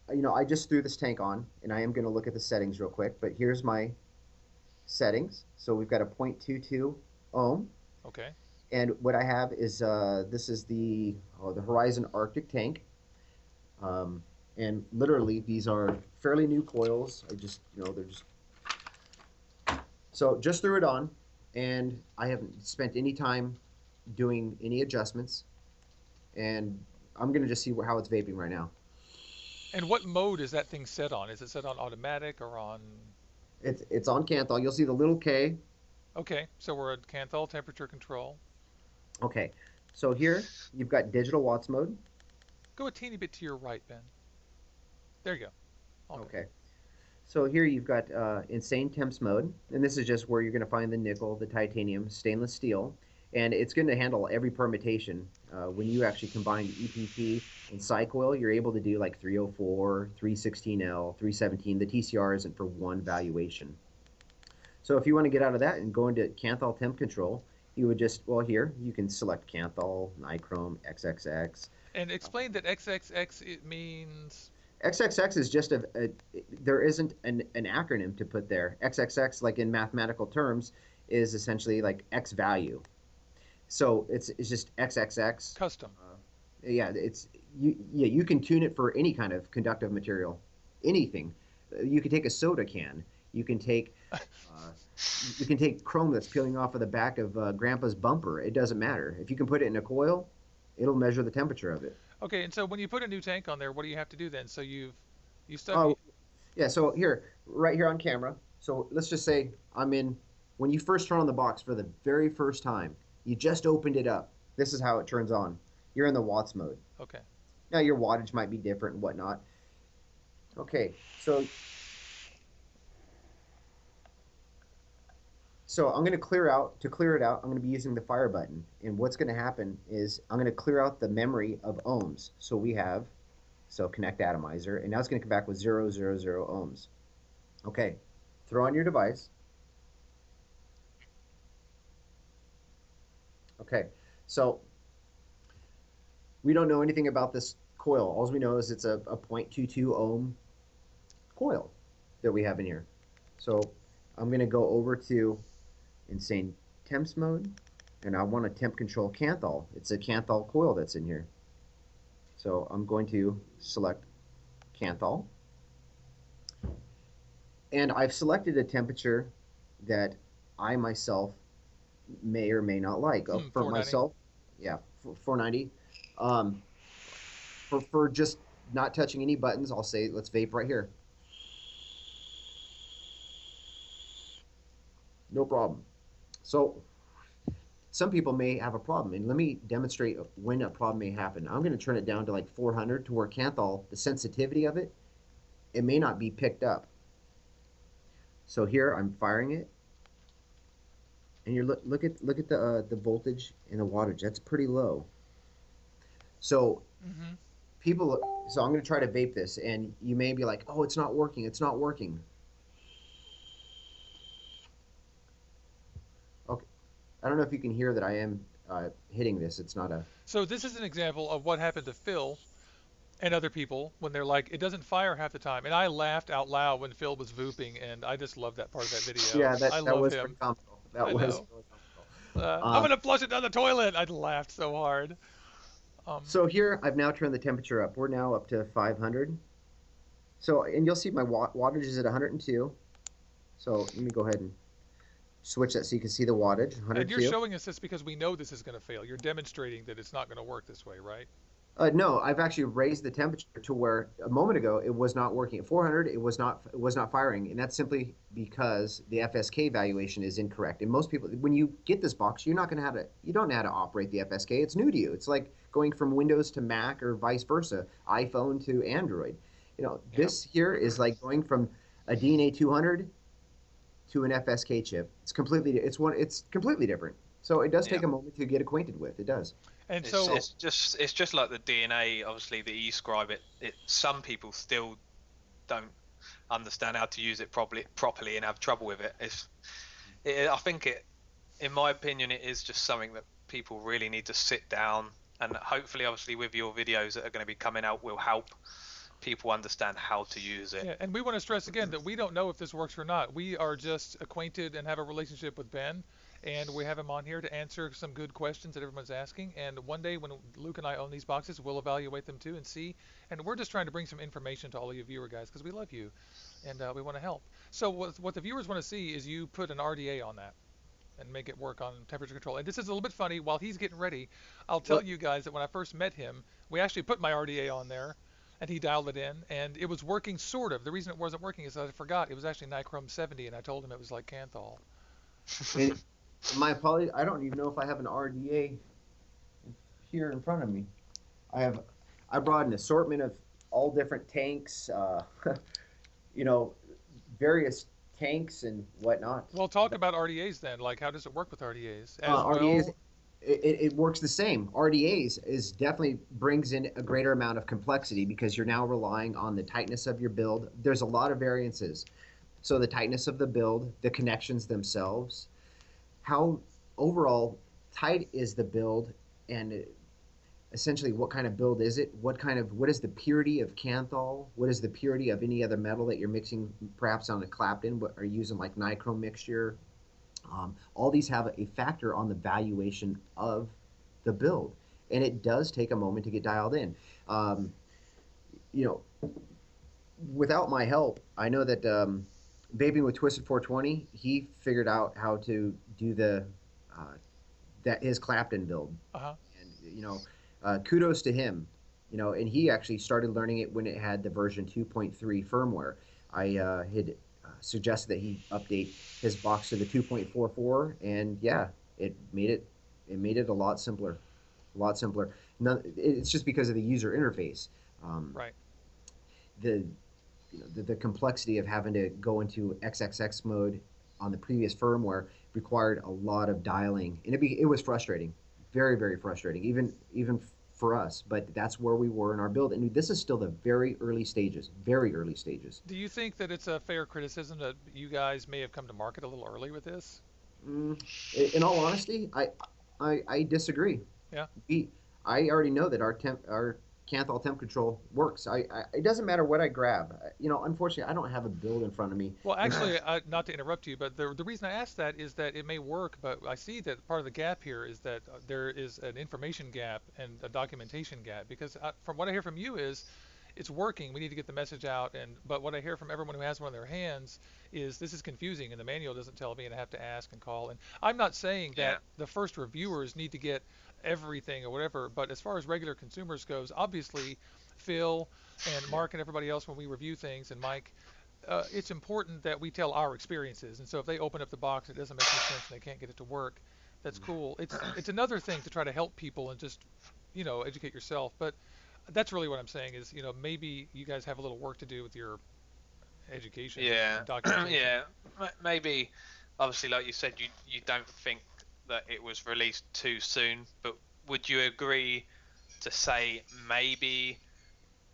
I just threw this tank on, and I am going to look at the settings real quick. But here's my settings. So we've got a 0.22 ohm, Okay. and what I have is this is the Horizon Arctic tank, um, and literally these are fairly new coils. I just they're just so just threw it on, and I haven't spent any time doing any adjustments, and I'm gonna just see how it's vaping right now. And what mode is that thing set on? Is it set on automatic or on? It's on Kanthal. You'll see the little K. Okay, so we're at Kanthal temperature control. Okay, so here you've got digital watts mode. Go a teeny bit to your right, Ben. There you go. All good. Okay, so here you've got insane temps mode, and this is just where you're going to find the nickel, the titanium, stainless steel, and it's going to handle every permutation. When you actually combine EPP and Cycoil, you're able to do like 304, 316L, 317. The TCR isn't for one valuation. So if you want to get out of that and go into Kanthal temp control, you would just, well, here you can select Kanthal, Nichrome, XXX. And explain that XXX it means. XXX is just there isn't an acronym to put there. XXX, like in mathematical terms, is essentially like X value. So it's just XXX. Custom. Yeah, you can tune it for any kind of conductive material, anything. You can take a soda can. You can take chrome that's peeling off of the back of Grandpa's bumper. It doesn't matter. If you can put it in a coil, it'll measure the temperature of it. Okay, and so when you put a new tank on there, what do you have to do then? So you stuck. Oh, yeah. So here, right here on camera. So let's just say I'm in. When you first turn on the box for the very first time, you just opened it up. This is how it turns on. You're in the watts mode. Okay. Now your wattage might be different and whatnot. Okay, so I'm going to clear out. To clear it out, I'm going to be using the fire button. And what's going to happen is I'm going to clear out the memory of ohms. So we have, connect atomizer, and now it's going to come back with 000 ohms. Okay, throw on your device. Okay, so we don't know anything about this coil. All we know is it's a 0.22 ohm coil that we have in here. So I'm going to go over to insane temps mode, and I want to temp control Kanthal. It's a Kanthal coil that's in here. So I'm going to select Kanthal, and I've selected a temperature that I myself may or may not like. For 490? myself, yeah, 490. For just not touching any buttons, I'll say let's vape right here. No problem. So some people may have a problem, and let me demonstrate when a problem may happen. I'm going to turn it down to like 400 to where Kanthal, the sensitivity of it, it may not be picked up. So here I'm firing it, and you look at the voltage and the wattage. That's pretty low. So so I'm going to try to vape this, and you may be like, oh, it's not working. It's not working. Okay, I don't know if you can hear that I am hitting this. It's not a. So this is an example of what happened to Phil and other people when they're like, it doesn't fire half the time. And I laughed out loud when Phil was vooping, and I just loved that part of that video. Yeah, I that love was him. pretty comical. That I was know. really comical. I'm gonna flush it down the toilet. I laughed so hard. So here I've now turned the temperature up. We're now up to 500. So, and you'll see my wattage is at 102. So let me go ahead and switch that so you can see the wattage. 102. And you're showing us this because we know this is going to fail. You're demonstrating that it's not going to work this way, right? No, I've actually raised the temperature to where a moment ago it was not working. At 400, it was not firing, and that's simply because the FSK valuation is incorrect. And most people, when you get this box, you don't know how to operate the FSK. It's new to you. It's like going from Windows to Mac or vice versa, iPhone to Android. This here is like going from a DNA 200 to an FSK chip. It's completely different. So it does Yeah. take a moment to get acquainted with. It does. And It's so, it's just like the DNA, obviously, that you describe it. Some people still don't understand how to use it properly and have trouble with it. I think in my opinion, it is just something that people really need to sit down, and hopefully, obviously, with your videos that are going to be coming out, will help people understand how to use it. yeah, and we want to stress again that we don't know if this works or not. We are just acquainted and have a relationship with Ben, and we have him on here to answer some good questions that everyone's asking. And one day when Luke and I own these boxes, we'll evaluate them too and see. And we're just trying to bring some information to all of you viewer guys because we love you and we want to help. So what the viewers want to see is you put an RDA on that and make it work on temperature control. And this is a little bit funny. While he's getting ready, I'll tell Well, you guys that when I first met him, we actually put my RDA on there, and he dialed it in, and it was working sort of. The reason it wasn't working is that I forgot it was actually nichrome 70, and I told him it was like Kanthal. and my apologies. I don't even know if I have an RDA here in front of me. I have. I brought an assortment of all different tanks. You know, various tanks and whatnot. Well, talk about RDAs then. Like, how does it work with RDAs? As RDAs, well, it works the same. RDAs is definitely brings in a greater amount of complexity because you're now relying on the tightness of your build. There's a lot of variances. So the tightness of the build, the connections themselves, how overall tight is the build, and essentially what kind of build is it? What is the purity of Kanthal? What is the purity of any other metal that you're mixing, perhaps on a Clapton? What are you using, like nichrome mixture? All these have a factor on the valuation of the build, and it does take a moment to get dialed in. Um, you know, without my help, I know that Vaping with Twisted 420, he figured out how to do uh, that his Clapton build, uh-huh. and kudos to him. And he actually started learning it when it had the version 2.3 firmware. I had suggested that he update his box to the 2.44, and yeah, it made it a lot simpler, a lot simpler. It's just because of the user interface. Um, Right. the the complexity of having to go into XXX mode on the previous firmware required a lot of dialing, and it was frustrating, very very frustrating, even for us. But that's where we were in our build, and this is still the very early stages, very early stages. Do you think that it's a fair criticism that you guys may have come to market a little early with this? Mm, in all honesty, I disagree. Yeah. We I already know that our Kanthal temp control works. It doesn't matter what I grab. Unfortunately, I don't have a build in front of me. Well, actually, not to interrupt you, but the reason I asked that is that it may work, but I see that part of the gap here is that there is an information gap and a documentation gap. Because from what I hear from you is it's working. We need to get the message out, but what I hear from everyone who has one in their hands is this is confusing, and the manual doesn't tell me, and I have to ask and call. And I'm not saying Yeah. that the first reviewers need to get everything or whatever, but as far as regular consumers goes, obviously, Phil and Mark and everybody else when we review things, and Mike, it's important that we tell our experiences. And so if they open up the box, it doesn't make any sense, and they can't get it to work. That's cool. It's another thing to try to help people and just educate yourself. But that's really what I'm saying is maybe you guys have a little work to do with your education Yeah. and documentation. Yeah. Maybe, obviously, like you said, you don't think that it was released too soon, but would you agree to say maybe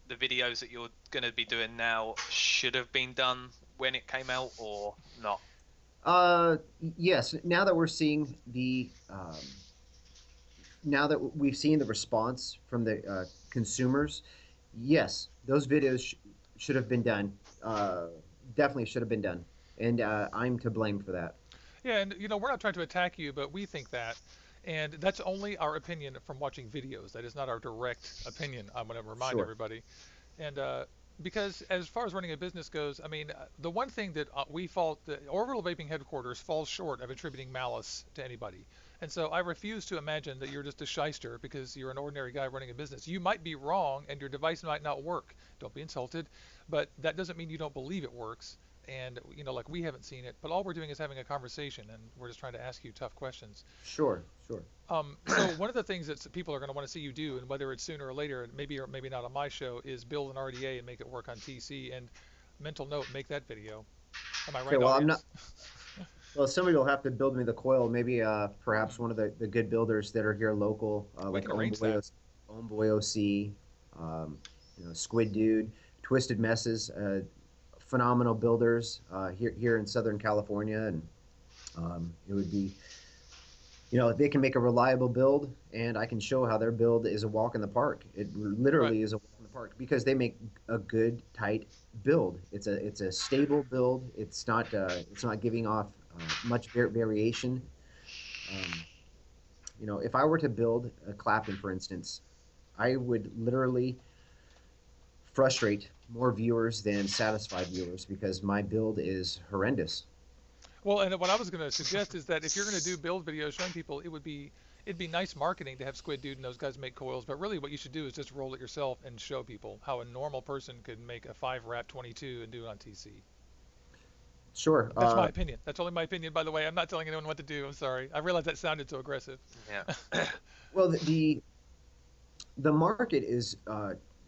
the videos that you're going to be doing now should have been done when it came out, or not? Yes. Now that we've seen the response from the consumers, yes, those videos should have been done. Definitely should have been done, and I'm to blame for that. Yeah, and we're not trying to attack you, but we think that. And that's only our opinion from watching videos. That is not our direct opinion. I'm going to remind Sure. everybody. And because as far as running a business goes, I mean, the one thing that we fault, the Orbital Vaping headquarters falls short of attributing malice to anybody. And so I refuse to imagine that you're just a shyster because you're an ordinary guy running a business. You might be wrong and your device might not work. Don't be insulted, but that doesn't mean you don't believe it works. And like we haven't seen it, but all we're doing is having a conversation, and we're just trying to ask you tough questions. Sure. Sure. So one of the things that people are going to want to see you do, and whether it's sooner or later, and maybe or maybe not on my show, is build an RDA and make it work on TC. And mental note, make that video. Am I Okay. right, Well, I'm not. audience? Well, somebody will have to build me the coil. Maybe perhaps one of the good builders that are here local, We like can arrange that. Ownboy OC, Squid Dude, Twisted Messes, phenomenal builders here in Southern California, and it would be, they can make a reliable build, and I can show how their build is a walk in the park. It Right. literally is a walk in the park because they make a good, tight build. It's a stable build. It's not giving off much variation. Um, if I were to build a Clapton, for instance, I would literally frustrate more viewers than satisfy viewers because my build is horrendous. Well, and what I was going to suggest is that if you're going to do build videos showing people, it'd be nice marketing to have Squid Dude and those guys make coils. But really, what you should do is just roll it yourself and show people how a normal person could make a 5 wrap 22 and do it on TC. Sure. That's my opinion. That's only my opinion, by the way. I'm not telling anyone what to do. I'm sorry. I realize that sounded so aggressive. Yeah. Well, the market is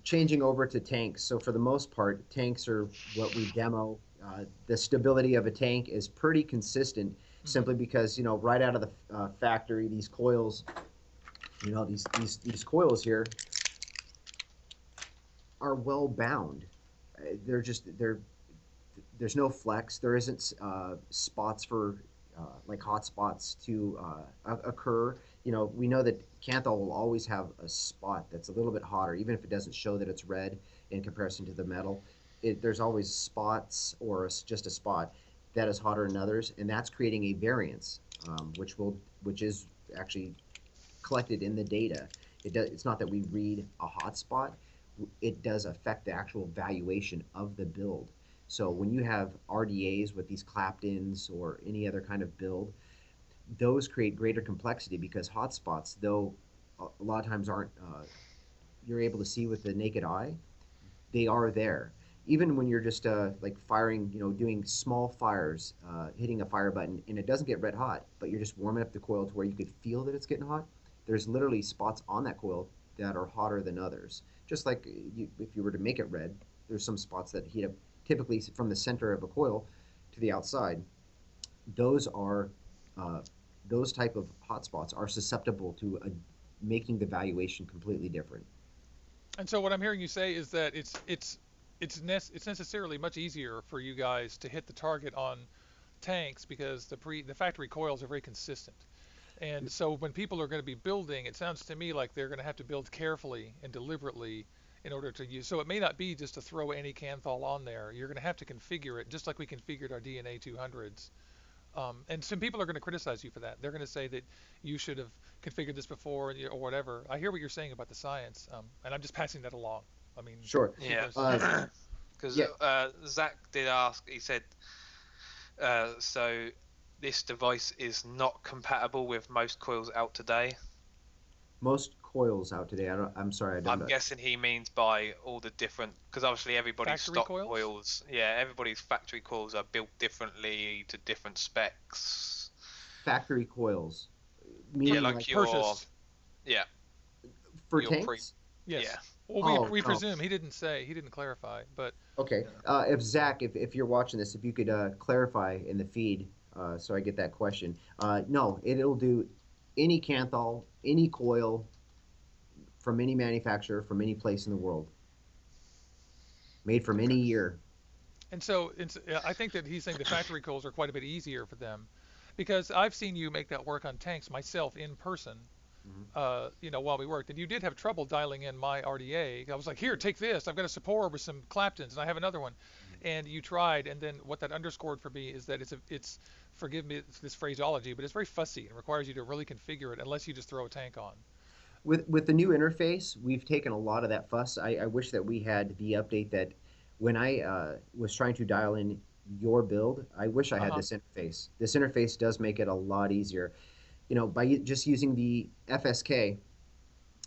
changing over to tanks. So for the most part, tanks are what we demo. The stability of a tank is pretty consistent, Hmm. simply because right out of the factory, these coils, these coils here are well bound. There's no flex. There isn't spots for like hot spots to occur. We know that Kanthal will always have a spot that's a little bit hotter, even if it doesn't show that it's red in comparison to the metal. There's always spots or just a spot that is hotter than others, and that's creating a variance, which is actually collected in the data. It's not that we read a hot spot. It does affect the actual valuation of the build. So when you have RDAs with these clapped-ins or any other kind of build, those create greater complexity because hotspots, though a lot of times aren't you're able to see with the naked eye, they are there. Even when you're just like firing, doing small fires, hitting a fire button, and it doesn't get red hot, but you're just warming up the coil to where you could feel that it's getting hot. There's literally spots on that coil that are hotter than others. Just like if you were to make it red, there's some spots that heat up, typically from the center of a coil to the outside. Those are uh, those type of hot spots are susceptible to making the valuation completely different. And so what I'm hearing you say is that it's necessarily much easier for you guys to hit the target on tanks because the factory coils are very consistent. And so when people are going to be building, it sounds to me like they're going to have to build carefully and deliberately in order to use. So it may not be just to throw any Canthal on there. You're going to have to configure it just like we configured our DNA 200s. And some people are going to criticize you for that. They're going to say that you should have configured this before or whatever. I hear what you're saying about the science, and I'm just passing that along. I mean, Sure. Yeah. because Because Yeah. Zach did ask, he said, so this device is not compatible with most coils out today. Most coils out today. I'm sorry, I don't I'm know. guessing he means by all the different, because obviously everybody's factory stock coils. coils, yeah, everybody's factory coils are built differently to different specs. Factory coils, Yeah, meaning like like your, Purchased. yeah, for your pre, tanks. yeah, Yes. Well, Oh we no. presume he didn't clarify, but Okay. If Zach, if you're watching this, if you could clarify in the feed, so I get that question. No, it'll do any Kanthal, any coil from any manufacturer from any place in the world, made from any okay, year. and so I think that he's saying the factory coils are quite a bit easier for them, because I've seen you make that work on tanks myself in person. Mhm. While we worked, and you did have trouble dialing in my RDA. I was like, here, take this. I've got a support with some Claptons, and I have another one. And you tried, and then what that underscored for me is that it's forgive me this phraseology, but it's very fussy and requires you to really configure it unless you just throw a tank on. With the new interface, we've taken a lot of that fuss. I wish that we had the update that when I was trying to dial in your build, I wish I had Uh-huh. this interface. This interface does make it a lot easier. By just using the FSK,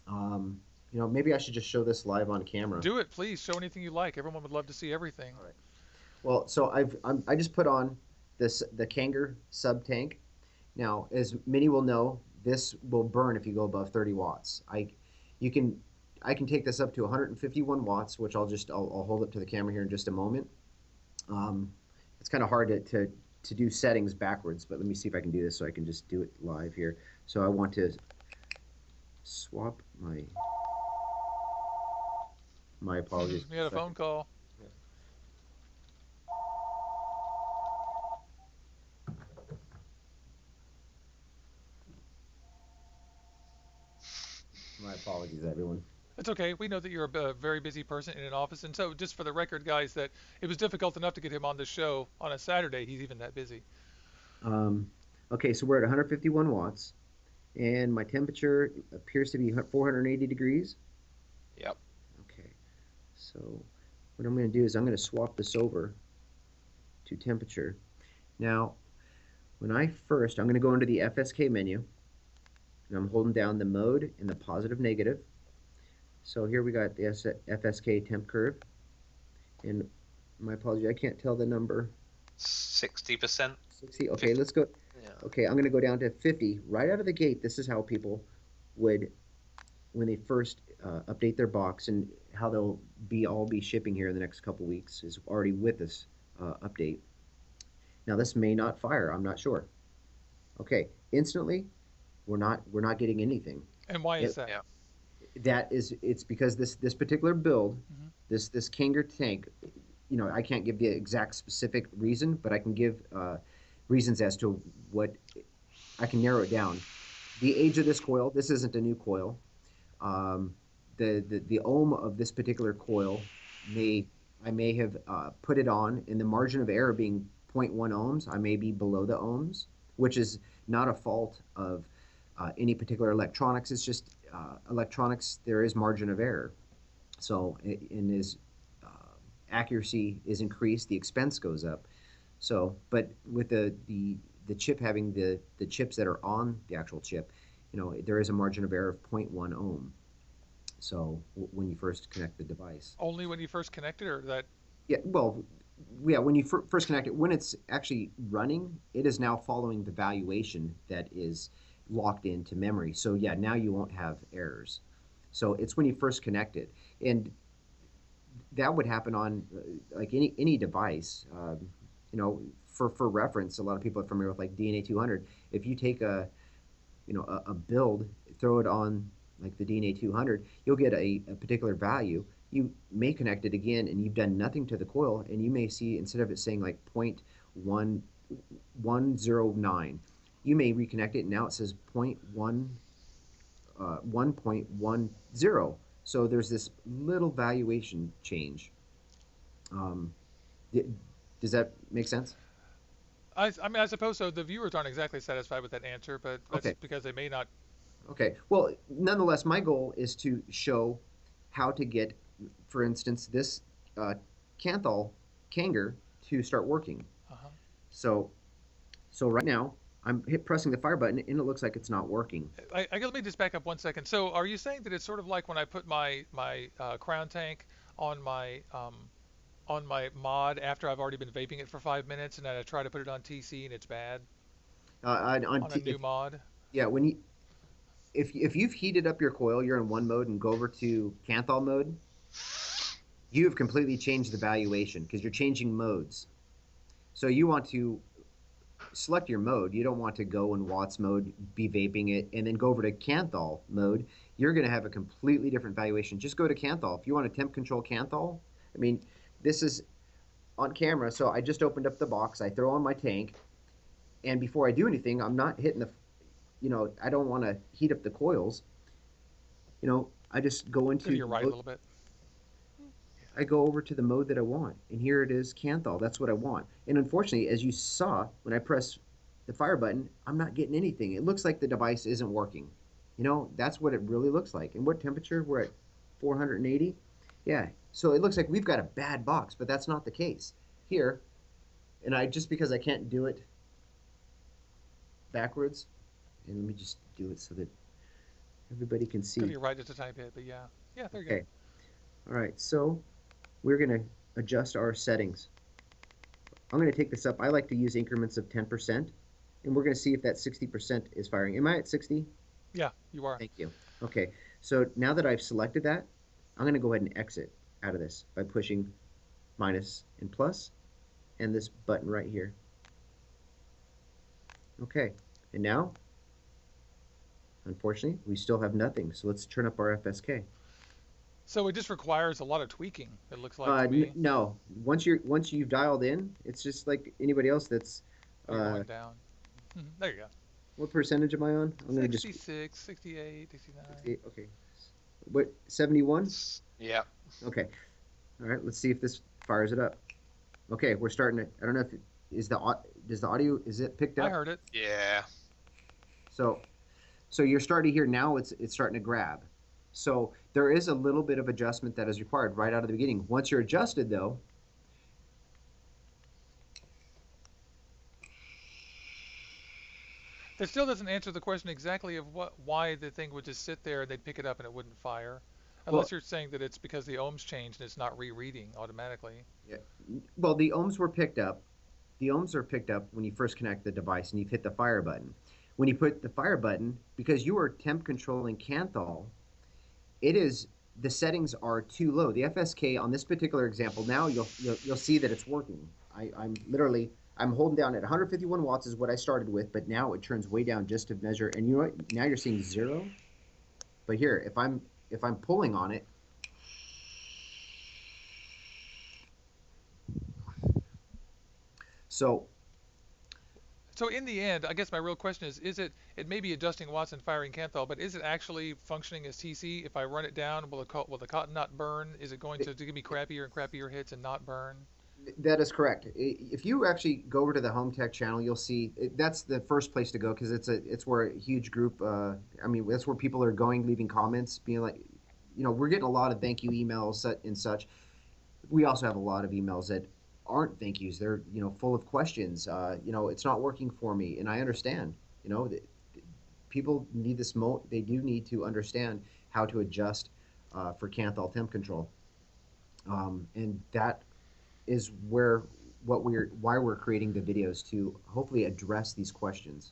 um, maybe I should just show this live on camera. Do it, please. Show anything you like. Everyone would love to see everything. All right. Well, so I just put on the Kanger sub tank. Now, as many will know, this will burn if you go above 30 watts. You can I can take this up to 151 watts, which I'll hold up to the camera here in just a moment. Um, it's kind of hard to to do settings backwards, but let me see if I can do this so I can just do it live here. So I want to swap my apologies. We had a phone call. My apologies, everyone. It's okay. We know that you're a very busy person in an office, and so just for the record, guys, that it was difficult enough to get him on the show on a Saturday. He's even that busy. Okay, so we're at 151 watts, and my temperature appears to be 480 degrees. Yep. Okay, so what I'm going to do is I'm going to swap this over to temperature. Now, I'm going to go into the FSK menu, and I'm holding down the mode and the positive negative. So here we got the FSK temp curve, and my apology, I can't tell the number. 60%. 60. Okay, let's go. Yeah. Okay, I'm going to go down to 50 right out of the gate. This is how people would, when they first update their box, and how they'll all be shipping here in the next couple weeks is already with this update. Now this may not fire. I'm not sure. Okay, instantly, we're not getting anything. And why is that? Yeah. It's because this particular build, this Kanger tank, I can't give the exact specific reason, but I can give reasons as to what I can narrow it down. The age of this coil. This isn't a new coil. The ohm of this particular coil I may have put it on, and the margin of error being 0.1 ohms. I may be below the ohms, which is not a fault of any particular electronics. It's just electronics. There is margin of error. So in his accuracy is increased, the expense goes up. So, but with the chip having the chips that are on the actual chip, there is a margin of error of 0.1 ohm. So when you first connect the device. Only when you first connect it, or that? Yeah, well, yeah, when you first connect it, when it's actually running, it is now following the valuation that is locked into memory. So yeah, now you won't have errors. So it's when you first connect it, and that would happen on like any device. For reference, a lot of people are familiar with like DNA 200. If you take a build, throw it on like the DNA 200, you'll get a particular value. You may connect it again, and you've done nothing to the coil, and you may see, instead of it saying like 0.1109, you may reconnect it, and now it says 1.10. So there's this little valuation change. Does that make sense? I mean, I suppose so. The viewers aren't exactly satisfied with that answer, but that's Okay. because they may not. Okay. Well, nonetheless, my goal is to show how to get, for instance, this Kanthal Kanger to start working. Uh-huh. So right now, I'm pressing the fire button, and it looks like it's not working. Let me just back up 1 second. So, are you saying that it's sort of like when I put my crown tank on my mod after I've already been vaping it for 5 minutes, and then I try to put it on TC and it's bad on a new mod? Yeah, if you've heated up your coil, you're in one mode, and go over to Kanthal mode, you have completely changed the valuation because you're changing modes. So you want to select your mode. You don't want to go in Watts mode, be vaping it, and then go over to Kanthal mode. You're going to have a completely different valuation. Just go to Kanthal. If you want to temp control Kanthal, I mean, this is on camera, so I just opened up the box. I throw on my tank, and before I do anything, I'm not hitting I don't want to heat up the coils. I just go into. You're right a little bit. I go over to the mode that I want, and here it is, Kanthal. That's what I want. And unfortunately, as you saw, when I press the fire button, I'm not getting anything. It looks like the device isn't working. That's what it really looks like. And what temperature? We're at 480. Yeah. So it looks like we've got a bad box, but that's not the case. Here, and just because I can't do it backwards, and let me just do it so that everybody can see. You're right, it's a tiny bit, but yeah. Yeah, there you Okay. All right, so we're going to adjust our settings. I'm going to take this up. I like to use increments of 10%, and we're going to see if that 60% is firing. Am I at 60? Yeah, you are. Thank you. Okay, so now that I've selected that, I'm going to go ahead and exit out of this by pushing minus and plus, and this button right here. Okay, and now, unfortunately, we still have nothing. So let's turn up our FSK. So it just requires a lot of tweaking, it looks like to me. No, once you've dialed in, it's just like anybody else. That's Oh, you're going down. There you go. what percentage am I on? I'm gonna just 66, 68, 69. okay. What 71? Yeah. Okay. All right. Let's see if this fires it up. Okay, we're starting it. I don't know if does the audio is it picked I up? heard it. Yeah. So you're starting to hear now. It's starting to grab. So there is a little bit of adjustment that is required right out of the beginning. Once you're adjusted, though, That still doesn't answer the question exactly of why the thing would just sit there and they'd pick it up and it wouldn't fire. well, Unless you're saying that it's because the ohms changed and it's not rereading automatically. yeah, well, the ohms were picked up. The ohms are picked up when you first connect the device and you've hit the fire button. When you put the fire button, because you are temp controlling Kanthal, it is the settings are too low. The FSK on this particular example, now you'll see that it's working. I'm literally I'm holding down at 151 watts is what I started with, but now it turns way down just to measure. And you know what? Now you're seeing 0. But here, if I'm pulling on it, so So in the end, I guess my real question is it may be adjusting watts and firing Kanthal, but is it actually functioning as TC? If I run it down, will the cotton not burn? Is it going to give me crappier and crappier hits and not burn? that is correct. If you actually go over to the HohmTech channel, you'll see that's the first place to go because it's where a huge group. I mean, that's where people are going, leaving comments, being like, we're getting a lot of thank you emails and such. We also have a lot of emails that aren't thank yous. They're full of questions. It's not working for me, and I understand. People need this. They do need to understand how to adjust for Kanthal temp control, and that is why we're creating the videos to hopefully address these questions.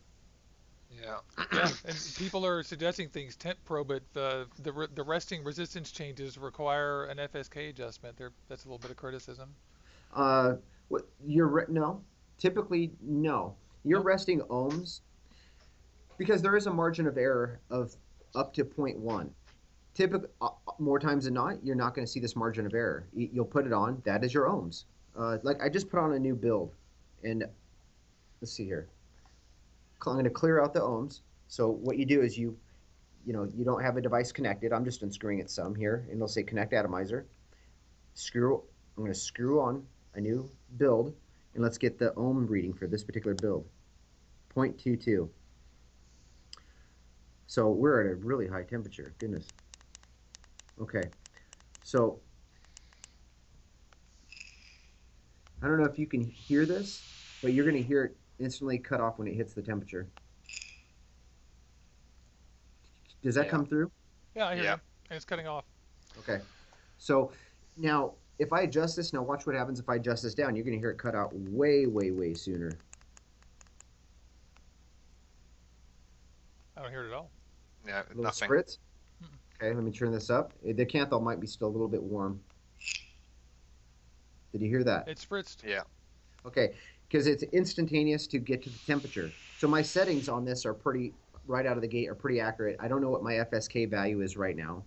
Yeah. Yeah, and people are suggesting things. Temp Pro, but the resting resistance changes require an FSK adjustment. That's a little bit of criticism. Uh, what no, typically no. You're Nope. resting ohms because there is a margin of error of up to zero point 0.1. Typically, more times than not, you're not going to see this margin of error. You'll put it on. That is your ohms. Like I just put on a new build, and let's see here. I'm going to clear out the ohms. So what you do is you don't have a device connected. I'm just unscrewing it some here, and it'll say connect atomizer. I'm going to screw on a new build, and let's get the ohm reading for this particular build. 0.22. So we're at a really high temperature. Goodness. Okay. So I don't know if you can hear this, but you're going to hear it instantly cut off when it hits the temperature. Does that come through? Yeah, I hear you. And it's cutting off. Okay. So now, if I adjust this, now watch what happens if I adjust this down. You're going to hear it cut out way, way, way sooner. I don't hear it at all. Yeah, A little nothing. spritz. Okay, let me turn this up. The Kanthal might be still a little bit warm. Did you hear that? It spritzed. Yeah. Okay, because it's instantaneous to get to the temperature. So my settings on this are pretty, right out of the gate, are pretty accurate. I don't know what my FSK value is right now.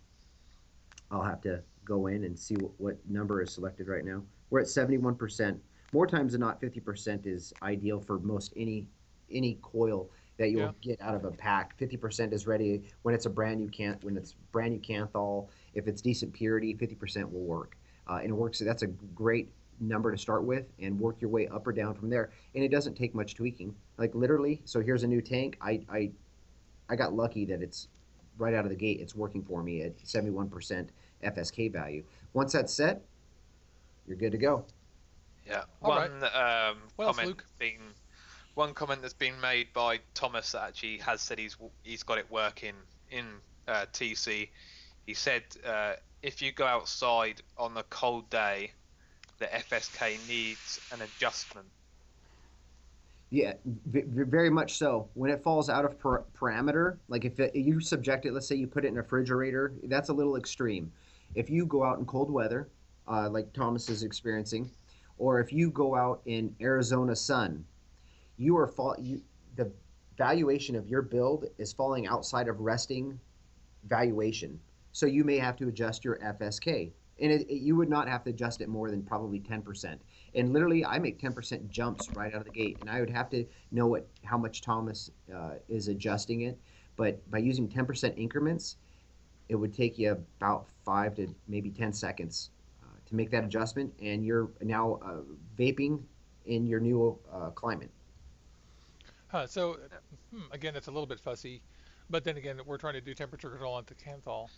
I'll have to go in and see what number is selected right now. We're at 71%. More times than not, 50% is ideal for most any coil that you'll get out of a pack. 50% is ready when it's brand new Kanthal. If it's decent purity, 50% will work. And it works. That's a great number to start with, and work your way up or down from there. And it doesn't take much tweaking. Like literally, so here's a new tank. I got lucky that it's right out of the gate. It's working for me at 71% FSK value. Once that's set, you're good to go. Yeah. All One right. one comment that's been made by Thomas that actually has said he's got it working in TC. He said if you go outside on a cold day, the FSK needs an adjustment. Yeah, very much so. When it falls out of parameter, like if you subject it, let's say you put it in a refrigerator, that's a little extreme. If you go out in cold weather, like Thomas is experiencing, or if you go out in Arizona sun, the valuation of your build is falling outside of resting valuation. So you may have to adjust your FSK. And you would not have to adjust it more than probably 10%. And literally, I make 10% jumps right out of the gate. And I would have to know how much Thomas is adjusting it. But by using 10% increments, it would take you about 5 to maybe 10 seconds to make that adjustment. And you're now vaping in your new climate. So, again, it's a little bit fussy. But then again, we're trying to do temperature control on the Kanthal.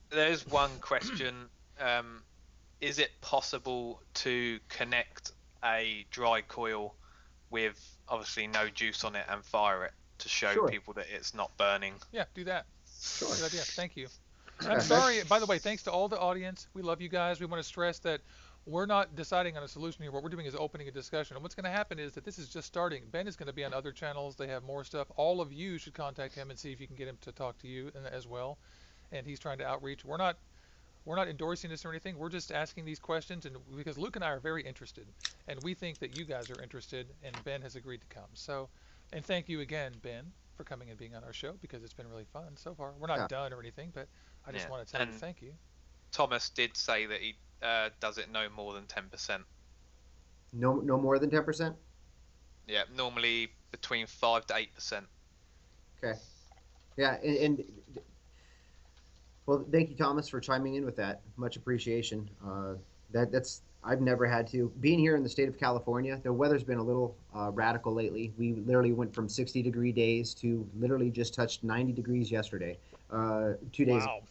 There's one question. Is it possible to connect a dry coil with obviously no juice on it and fire it to show people that it's not burning? Yeah, do that. Sure. Good idea. Thank you. I'm sorry, by the way, thanks to all the audience. We love you guys. We want to stress that we're not deciding on a solution here. What we're doing is opening a discussion. And what's going to happen is that this is just starting. Ben is going to be on other channels. They have more stuff. All of you should contact him and see if you can get him to talk to you as well. And he's trying to outreach. We're not endorsing this or anything. We're just asking these questions, and because Luke and I are very interested, and we think that you guys are interested, and Ben has agreed to come. So, and thank you again, Ben, for coming and being on our show, because it's been really fun so far. We're not done or anything, but I just want to tell you thank you. Thomas did say that he does it no more than 10%. No more than 10%? Yeah, normally between 5 to 8%. Okay. Yeah, and well, thank you, Thomas, for chiming in with that. Much appreciation. That's I've never had to. Being here in the state of California, the weather's been a little radical lately. We literally went from 60-degree days to literally just touched 90 degrees yesterday. 2 days. Wow.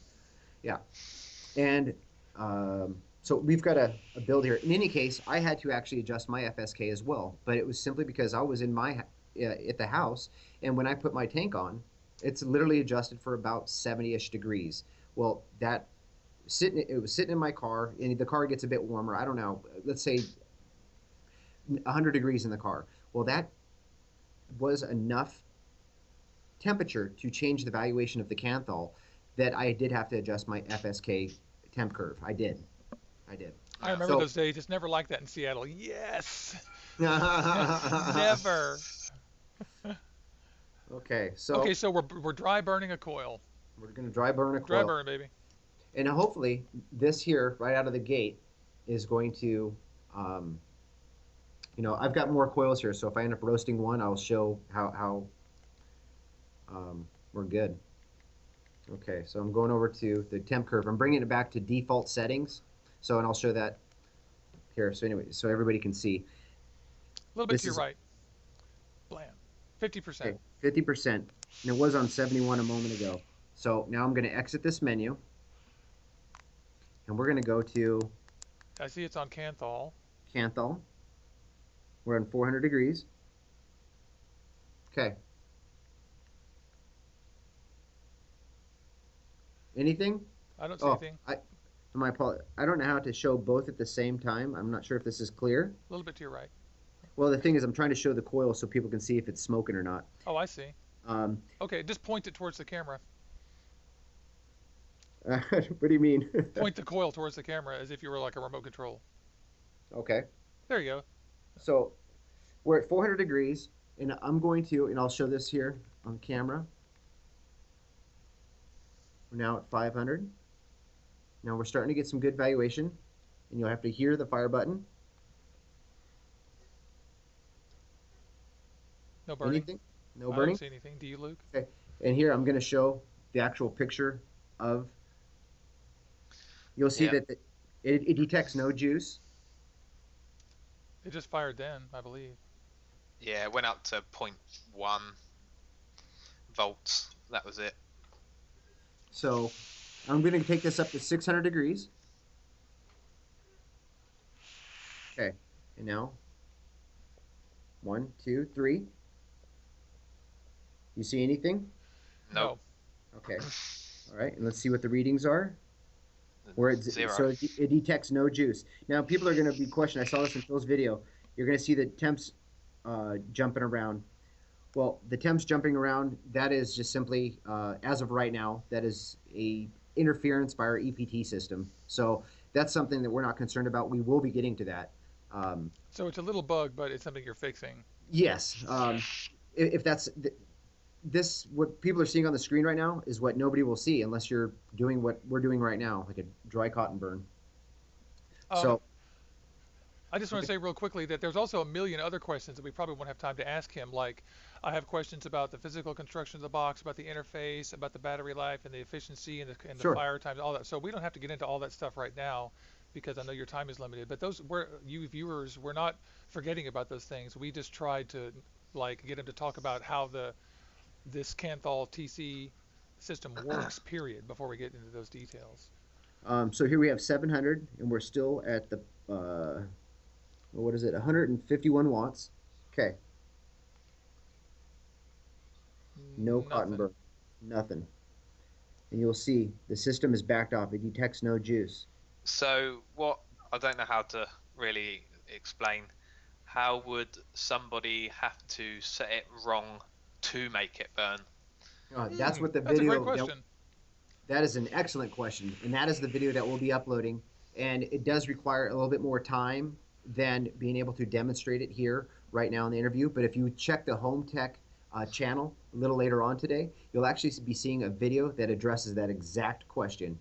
Yeah. And so we've got a build here. In any case, I had to actually adjust my FSK as well, but it was simply because I was in at the house, and when I put my tank on, it's literally adjusted for about 70-ish degrees. Well, it was sitting in my car, and the car gets a bit warmer. I don't know, let's say 100 degrees in the car. Well, that was enough temperature to change the valuation of the Kanthal that I did have to adjust my FSK temp curve. I did. I remember those days. It's never like that in Seattle. Yes. Never. Okay, so we're dry burning a coil. We're going to dry burn a coil. Dry burn, baby. And hopefully this here, right out of the gate, is going to, I've got more coils here, so if I end up roasting one, I'll show how we're good. Okay, so I'm going over to the temp curve. I'm bringing it back to default settings. So, and I'll show that here. So anyway, so everybody can see. A little bit to your right. Blam. 50%. Okay, 50%. And it was on 71 a moment ago. So now I'm going to exit this menu. And we're going to go to... I see it's on Kanthal. Kanthal. We're on 400 degrees. Okay. Anything? I don't see anything. I don't know how to show both at the same time. I'm not sure if this is clear. A little bit to your right. Well, the thing is, I'm trying to show the coil so people can see if it's smoking or not. Oh, I see. Okay, just point it towards the camera. What do you mean? Point the coil towards the camera as if you were like a remote control. Okay. There you go. So we're at 400 degrees, and I'm going to, and I'll show this here on camera. We're now at 500. Now we're starting to get some good valuation, and you'll have to hear the fire button. No burning. Anything? No burning? I don't see anything. Do you, Luke? Okay. And here I'm going to show the actual picture of... You'll see that it detects no juice. It just fired then, I believe. Yeah, it went up to 0.1 volts. That was it. So I'm going to take this up to 600 degrees. Okay. And now, 1, 2, 3. You see anything? No. Okay. All right. And let's see what the readings are. Zero. So it detects no juice. Now, people are going to be questioning. I saw this in Phil's video. You're going to see the temps jumping around. Well, the temps jumping around, that is just simply, as of right now, that is a interference by our EPT system. So that's something that we're not concerned about. We will be getting to that. So it's a little bug, but it's something you're fixing. Yes. if that's this, what people are seeing on the screen right now is what nobody will see unless you're doing what we're doing right now, like a dry cotton burn. Um, So, I just want to okay, say real quickly that there's also a million other questions that we probably won't have time to ask him. Like, I have questions about the physical construction of the box, about the interface, about the battery life and the efficiency and the sure. fire times, all that. So we don't have to get into all that stuff right now because I know your time is limited. But those, you viewers, we're not forgetting about those things. We just tried to like get him to talk about how this Kanthal TC system works, period, before we get into those details. So here we have 700, and we're still at the what is it? 151 watts. Okay, no cotton Nothing. burn, nothing. And you'll see the system is backed off. It detects no juice. So what I don't know how to really explain. How would somebody have to set it wrong to make it burn? That's what the That's a great video question. that is an excellent question, and that is the video that we'll be uploading. And it does require a little bit more time than being able to demonstrate it here right now in the interview. But if you check the HohmTech channel a little later on today, you'll actually be seeing a video that addresses that exact question.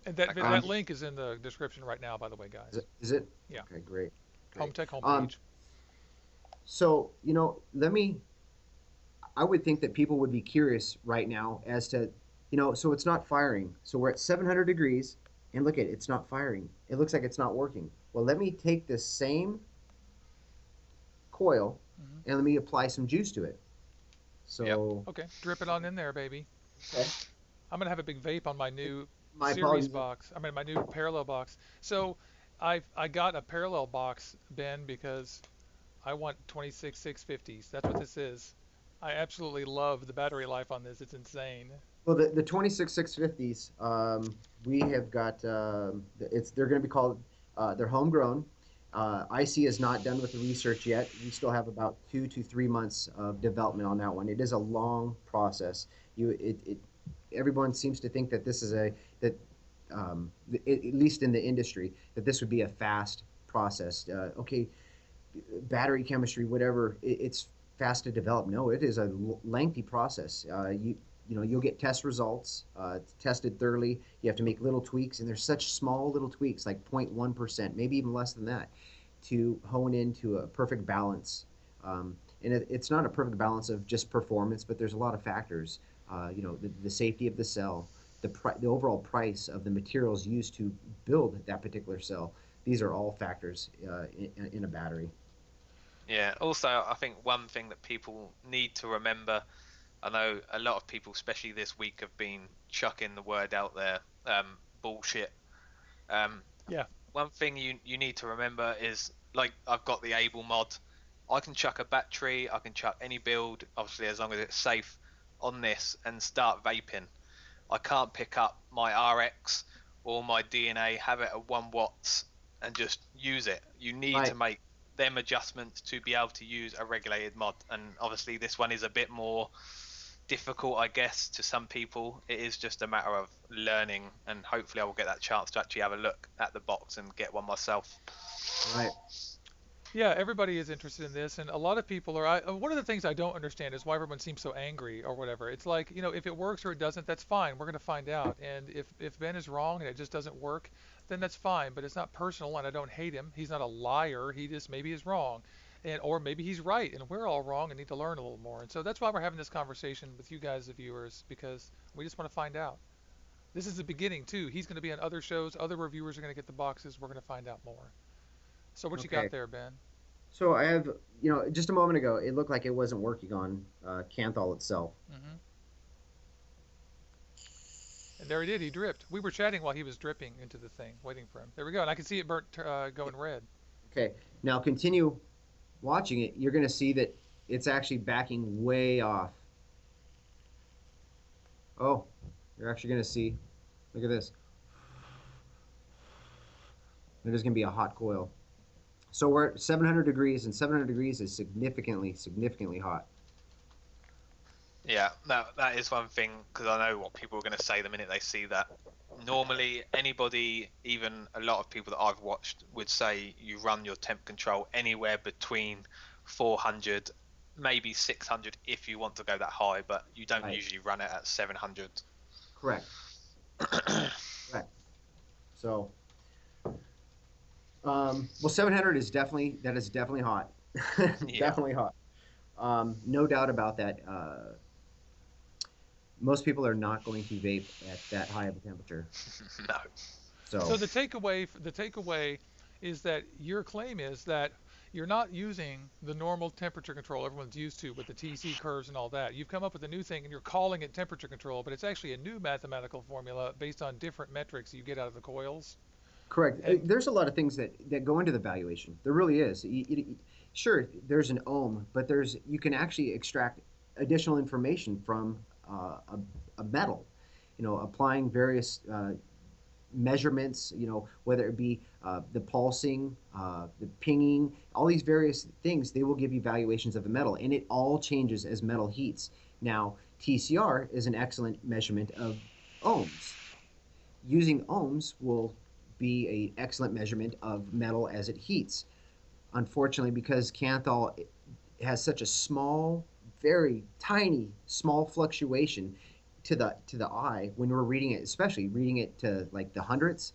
And that Okay. that link is in the description right now, by the way, guys. Is it? Yeah, Okay, great, great. HomeTech Um, homepage. so I would think that people would be curious right now as to, so it's not firing. So we're at 700 degrees, and look at it, it's not firing. It looks like it's not working. Well, let me take this same coil Hmm. and let me apply some juice to it. Yep. So, Okay, drip it on in there, baby. okay. I'm gonna have a big vape on my new My series apologies. box. I mean, my new parallel box. So, I got a parallel box, Ben, because I want 26 650s. That's what this is. I absolutely love the battery life on this. It's insane. Well, the 26 650s, we have got, they're going to be called, they're homegrown. IC is not done with the research yet. We still have about 2 to 3 months of development on that one. It is a long process. Everyone seems to think that this is at least in the industry, that this would be a fast process. Okay, battery chemistry, whatever, it's fast to develop. No, it is a lengthy process. You'll get test results. It's tested thoroughly. You have to make little tweaks, and there's such small little tweaks, like 0.1%, maybe even less than that, to hone into a perfect balance. And it's not a perfect balance of just performance, but there's a lot of factors. The safety of the cell, the overall price of the materials used to build that particular cell. These are all factors in a battery. Yeah. Also, I think one thing that people need to remember, I know a lot of people, especially this week, have been chucking the word out there, bullshit. Um, Yeah. One thing you need to remember is, like, I've got the Able mod. I can chuck a battery, I can chuck any build, obviously as long as it's safe, on this and start vaping. I can't pick up my RX or my DNA, have it at 1 watts, and just use it. You need to Right. make them adjustments to be able to use a regulated mod. And obviously, this one is a bit more difficult, I guess, to some people. It is just a matter of learning, and hopefully, I will get that chance to actually have a look at the box and get one myself. Right. Yeah, everybody is interested in this, and a lot of people are. One of the things I don't understand is why everyone seems so angry or whatever. It's like, if it works or it doesn't, that's fine. We're going to find out. And if Ben is wrong and it just doesn't work, then that's fine. But it's not personal, and I don't hate him. He's not a liar. He just maybe is wrong, or maybe he's right, and we're all wrong and need to learn a little more. And so that's why we're having this conversation with you guys, the viewers, because we just want to find out. This is the beginning too. He's going to be on other shows. Other reviewers are going to get the boxes. We're going to find out more. So what you got Okay. there, Ben? So I have, just a moment ago, it looked like it wasn't working on Kanthal itself. Hmm. And there he did. He dripped. We were chatting while he was dripping into the thing, waiting for him. There we go. And I can see it burnt, going red. Okay. Now continue watching it. You're going to see that it's actually backing way off. Oh, you're actually going to see. Look at this. There's going to be a hot coil. So we're at 700 degrees, and 700 degrees is significantly, significantly hot. Yeah, that is one thing, because I know what people are going to say the minute they see that. Normally, anybody, even a lot of people that I've watched, would say you run your temp control anywhere between 400 maybe 600 if you want to go that high, but you don't Right. usually run it at 700. Correct. Correct. So, well, 700 is definitely hot. Yeah. Definitely hot. No doubt about that. Most people are not going to vape at that high of a temperature. No. So So, the takeaway is that your claim is that you're not using the normal temperature control everyone's used to with the TC curves and all that. You've come up with a new thing and you're calling it temperature control, but it's actually a new mathematical formula based on different metrics you get out of the coils. correct. And There's a lot of things that go into the valuation. There really is. Sure, there's an ohm, but you can actually extract additional information from a metal. Applying various measurements, whether it be the pulsing, the pinging, all these various things, they will give you valuations of the metal, and it all changes as metal heats. Now, TCR is an excellent measurement of ohms. Using ohms will be an excellent measurement of metal as it heats. Unfortunately, because Kanthal has such a small, very tiny, small fluctuation to the eye when we're reading it, especially reading it to like the hundredths,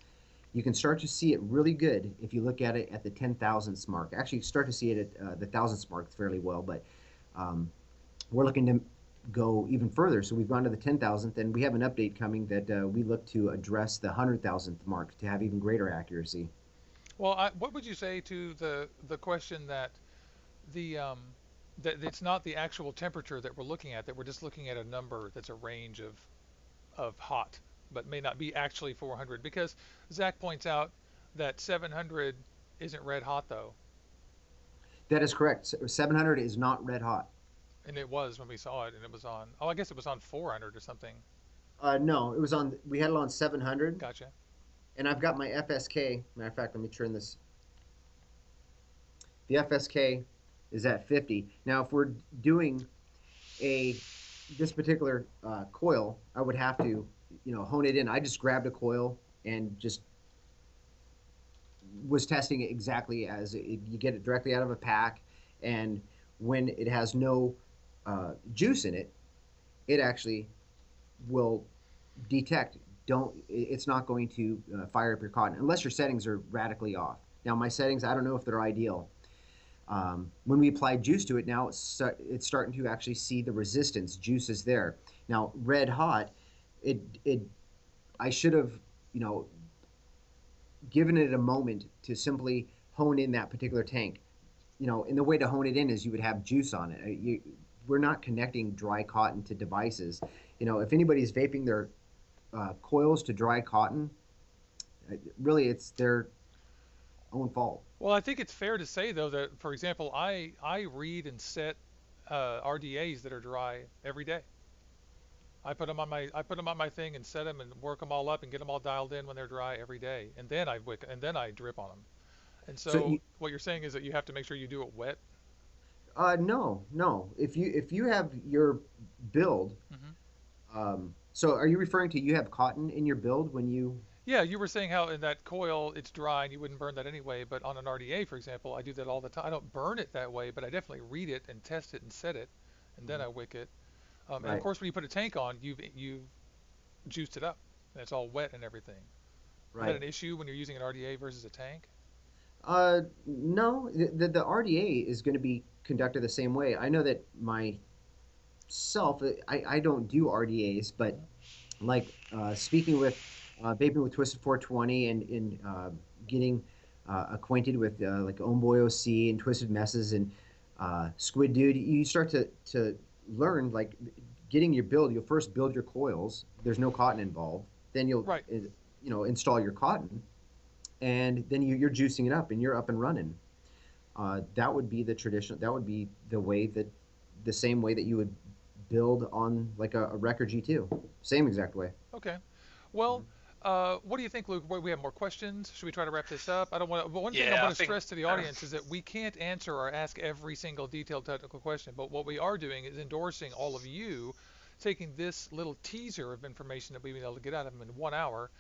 you can start to see it really good if you look at it at the 10,000ths mark. Actually, you start to see it at the thousandths mark fairly well, but um, we're looking to go even further. So we've gone to the 10,000th, and we have an update coming that we look to address the 100,000th mark to have even greater accuracy. well, what would you say to the question that the that it's not the actual temperature that we're looking at, that we're just looking at a number that's a range of hot, but may not be actually 400? Because Zach points out that 700 isn't red hot though, That is correct. 700 is not red hot. and it was when we saw it, and it was on. Oh, I guess it was on 400 or something. No, it was on. We had it on 700, Gotcha. and I've got my FSK. Matter of fact, let me turn this. The FSK is at 50. Now, if we're doing a this particular coil, I would have to, hone it in. I just grabbed a coil and just was testing it exactly as you get it directly out of a pack, and when it has no juice in it, it actually will detect. Don't It's not going to fire up your cotton unless your settings are radically off. Now my settings, I don't know if they're ideal. When we apply juice to it, now it's starting to actually see the resistance. Juice is there. Now red hot, it I should have, you know given it a moment to simply hone in that particular tank. And the way to hone it in is you would have juice on it. We're not connecting dry cotton to devices. If anybody's vaping their coils to dry cotton, really it's their own fault. Well, I think it's fair to say though that, for example, I read and set RDAs that are dry every day. I put them on my thing and set them and work them all up and get them all dialed in when they're dry every day, and then I drip on them. And So so what you're saying is that you have to make sure you do it wet. no, no. If you have your build, Hmm. so are you referring to you have cotton in your build when you? Yeah, you were saying how in that coil it's dry and you wouldn't burn that anyway, but on an RDA, for example, I do that all the time. I don't burn it that way, but I definitely read it and test it and set it, and then Mhm. I wick it. And of Right, course, when you put a tank on, you've juiced it up, and it's all wet and everything. Is that right. an issue when you're using an RDA versus a tank? No, the RDA is going to be conducted the same way. I know that myself, I don't do RDAs, but Hmm. like speaking with vaping with Twisted 420 and getting acquainted with like Omboy OC and Twisted Messes and Squid Dude, you start to learn like getting your build. You'll first build your coils. There's no cotton involved. Then you'll Right. install your cotton, and then you're juicing it up and you're up and running. That would be the tradition. That would be the same way that you would build on like a Wrecker G2, same exact way. Okay. Well, what do you think, Luke? We have more questions. Should we try to wrap this up? I don't want to. But one thing I Yeah, want I to think. stress to the audience is that we can't answer or ask every single detailed technical question. But what we are doing is endorsing all of you taking this little teaser of information that we've been able to get out of them in 1 hour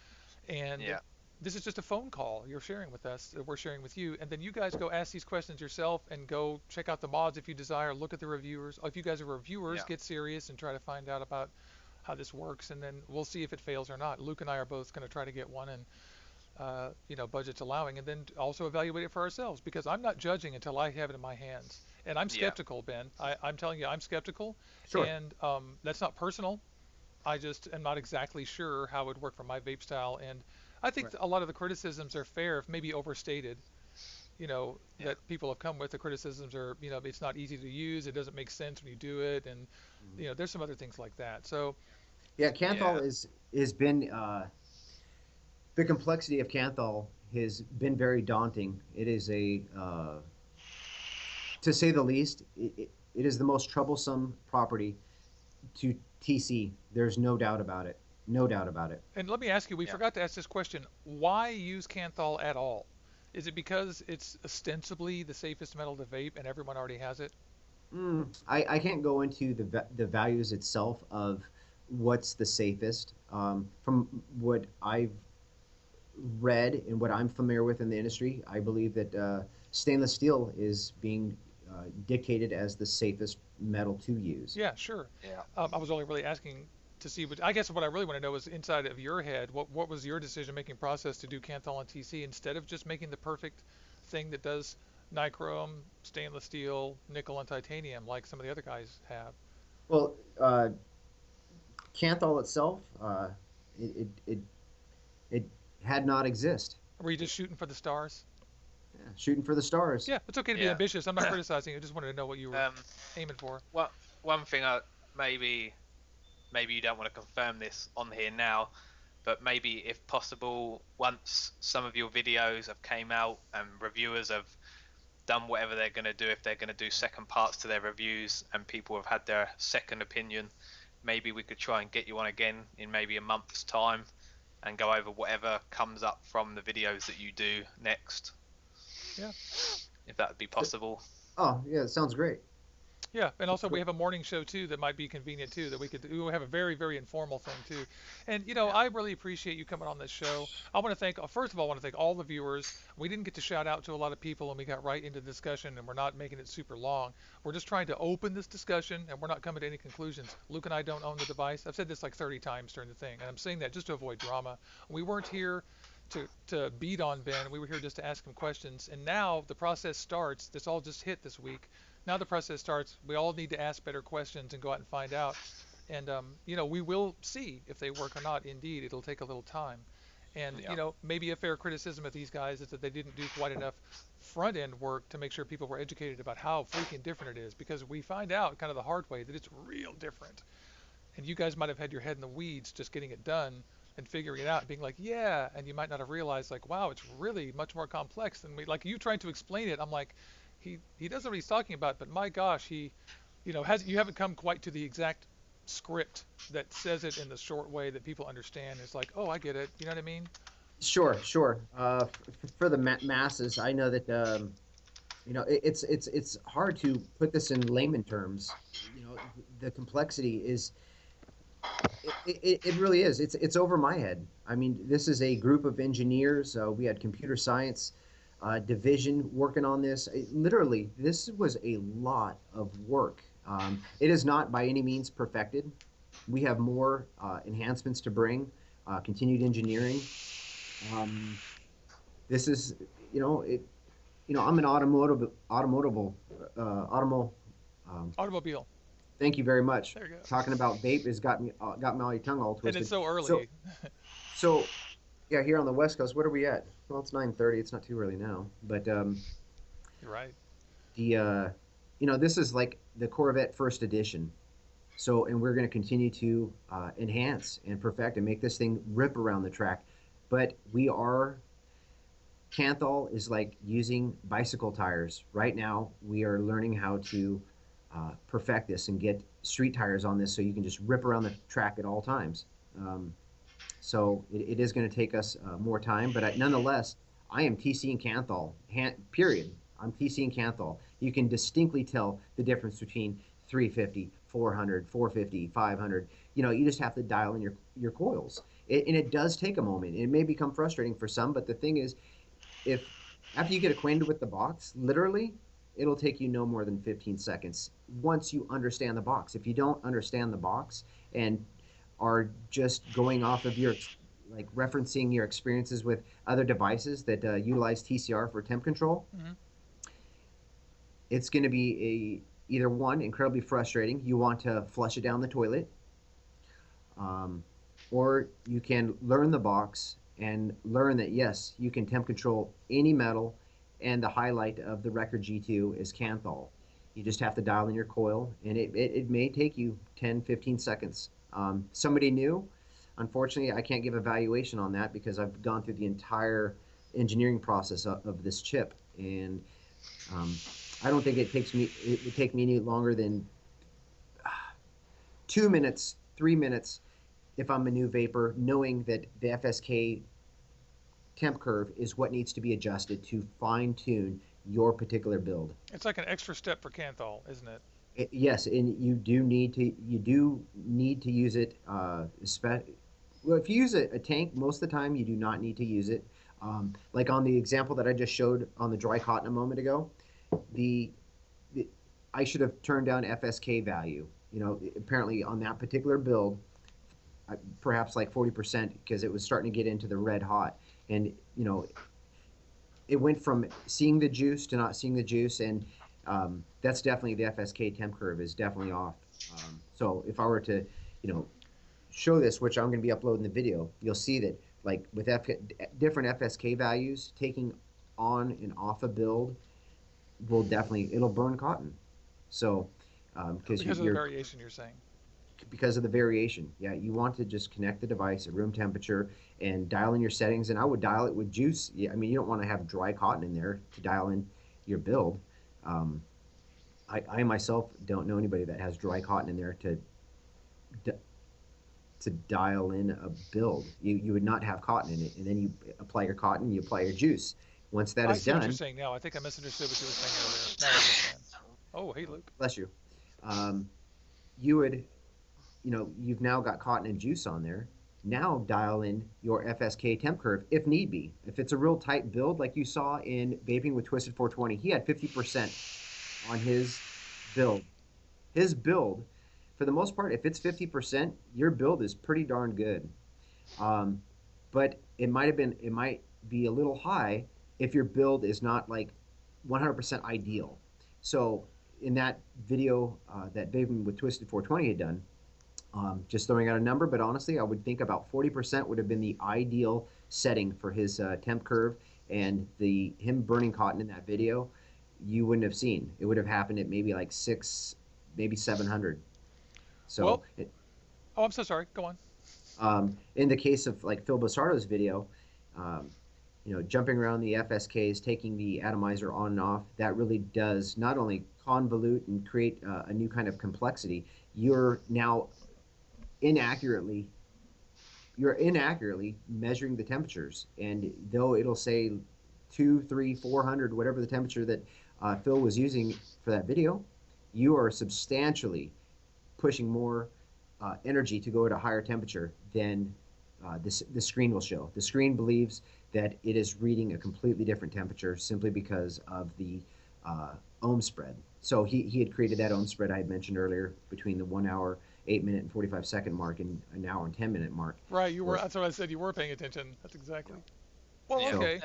and Yeah. this is just a phone call you're sharing with us, that we're sharing with you, and then you guys go ask these questions yourself and go check out the mods if you desire, look at the reviewers. If you guys are reviewers, Yeah. get serious and try to find out about how this works, and then we'll see if it fails or not. Luke and I are both going to try to get one, and budgets allowing, and then also evaluate it for ourselves, because I'm not judging until I have it in my hands. And I'm Yeah. skeptical, Ben. I'm telling you, I'm skeptical, Sure. and that's not personal. I just am not exactly sure how it would work for my vape style, and I think Right. a lot of the criticisms are fair, if maybe overstated. Yeah. That people have come with. The criticisms are, it's not easy to use. It doesn't make sense when you do it, and Mhm. there's some other things like that. So Yeah, Yeah. Kanthal is has been the complexity of Kanthal has been very daunting. It is to say the least, it is the most troublesome property to TC. There's no doubt about it. No doubt about it. And let me ask you, we Yeah. forgot to ask this question. Why use Kanthal at all? Is it because it's ostensibly the safest metal to vape and everyone already has it? I can't go into the values itself of what's the safest. From what I've read and what I'm familiar with in the industry, I believe that stainless steel is being dictated as the safest metal to use. Yeah, sure. Yeah. I was only really asking to see what, I guess what I really want to know is inside of your head, what was your decision-making process to do Kanthal and TC instead of just making the perfect thing that does nichrome, stainless steel, nickel, and titanium like some of the other guys have? Well, Kanthal itself, it, it, it, it had not exist. Were you just shooting for the stars? Yeah, shooting for the stars. Yeah, it's okay to be Yeah. ambitious. I'm not criticizing. I just wanted to know what you were um, aiming for. what one thing I maybe you don't want to confirm this on here now, but maybe if possible, once some of your videos have came out and reviewers have done whatever they're going to do, if they're going to do second parts to their reviews and people have had their second opinion, maybe we could try and get you on again in maybe a month's time and go over whatever comes up from the videos that you do next, Yeah. if that would be possible. Oh, yeah, it sounds great. Yeah, and Sounds also we great. have a morning show too that might be convenient too, that we will have a very, very informal thing too. And Yeah. I really appreciate you coming on this show. I want to thank first of all, I want to thank all the viewers. We didn't get to shout out to a lot of people, and we got right into the discussion, and we're not making it super long. We're just trying to open this discussion, and we're not coming to any conclusions. Luke and I don't own the device. I've said this like 30 times during the thing, and I'm saying that just to avoid drama. We weren't here to beat on Ben. We were here just to ask him questions. And now the process starts. This all just hit this week. Now the process starts. We all need to ask better questions and go out and find out. And we will see if they work or not. Indeed, it'll take a little time. And Yeah. maybe a fair criticism of these guys is that they didn't do quite enough front end work to make sure people were educated about how freaking different it is. Because we find out kind of the hard way that it's real different. And you guys might have had your head in the weeds just getting it done and figuring it out and being like, yeah, and you might not have realized like, wow, it's really much more complex than we, like, you trying to explain it. I'm like, he doesn't know what he's talking about, but my gosh, he has you haven't come quite to the exact script that says it in the short way that people understand. It's like, oh, I get it. You know what I mean? Sure, sure. For the masses, I know that it's hard to put this in layman terms. The complexity is it really is. It's over my head. I mean, this is a group of engineers. We had computer science division working on this. Literally, this was a lot of work. It is not by any means perfected. We have more enhancements to bring, continued engineering. Um, this is, it. I'm an automo. Automobile. Thank you very much. There you go. Talking about vape has got my tongue all And it's twisted. so So early. so yeah, here on the West Coast, what are we at? Well, it's 9:30. It's not too early now, but You're right. the this is like the Corvette first edition. So, and we're going to continue to enhance and perfect and make this thing rip around the track. But Kanthal is like using bicycle tires. Right now, we are learning how to perfect this and get street tires on this so you can just rip around the track at all times. Um, so it is going to take us more time, but nonetheless, I am TC and Kanthal, period. I'm TC and Kanthal. You can distinctly tell the difference between 350, 400, 450, 500. You just have to dial in your coils. And it does take a moment. It may become frustrating for some, but the thing is, if after you get acquainted with the box, literally, it'll take you no more than 15 seconds once you understand the box. If you don't understand the box and are just going off of like referencing your experiences with other devices that utilize TCR for temp control, Mm-hmm. it's going to be either one, incredibly frustrating. You want to flush it down the toilet, or you can learn the box and learn that, yes, you can temp control any metal, and the highlight of the Wrecker G2 is Kanthal. You just have to dial in your coil, and it may take you 10, 15 seconds. Somebody new, unfortunately, I can't give a valuation on that because I've gone through the entire engineering process of this chip, and I don't think it would take me any longer than 2 minutes, 3 minutes if I'm a new vapor, knowing that the FSK temp curve is what needs to be adjusted to fine tune your particular build. It's like an extra step for Kanthal, isn't it? Yes, and you do need to use it. Well, if you use a tank, most of the time you do not need to use it. Like on the example that I just showed on the dry cotton a moment ago, the I should have turned down FSK value. Apparently on that particular build, perhaps like 40% because it was starting to get into the red hot, and it went from seeing the juice to not seeing the juice, and that's definitely the FSK temp curve is definitely off. So if I were to, show this, which I'm going to be uploading the video, you'll see that like with different FSK values, taking on and off a build it'll burn cotton. So Because of the variation, you're saying. Because of the variation, yeah, you want to just connect the device at room temperature and dial in your settings. And I would dial it with juice. Yeah, I mean, you don't want to have dry cotton in there to dial in your build. I myself don't know anybody that has dry cotton in there to dial in a build. You would not have cotton in it, and then you apply your cotton, you apply your juice. Once that I is see what done, you're saying now. I think I misunderstood what you were saying earlier. Now I understand. Oh, hey, Luke. bless you, you would, you've now got cotton and juice on there. Now dial in your FSK temp curve if need be. If it's a real tight build, like you saw in Vaping with Twisted 420, he had 50% on his build. His build, for the most part, if it's 50%, your build is pretty darn good. But it might be a little high if your build is not like 100% ideal. So in that video that Vaping with Twisted 420 had done, just throwing out a number, but honestly, I would think about 40% would have been the ideal setting for his temp curve, and him burning cotton in that video, you wouldn't have seen. It would have happened at maybe like 700. So, Well, oh, I'm so sorry. Go on. in the case of like Phil Basardo's video, um, jumping around the FSKs, taking the atomizer on and off, that really does not only convolute and create a new kind of complexity. You're now inaccurately measuring the temperatures, and though it'll say 2, 3, 400, whatever the temperature that Phil was using for that video, you are substantially pushing more energy to go at a higher temperature than the screen will show. The screen believes that it is reading a completely different temperature simply because of the ohm spread. So he had created that ohm spread I had mentioned earlier between the 1 hour, 8 minute and 45-second mark and an hour and 10-minute mark. Right, you were. That's what I said. You were paying attention. That's exactly. Well, Yeah. okay.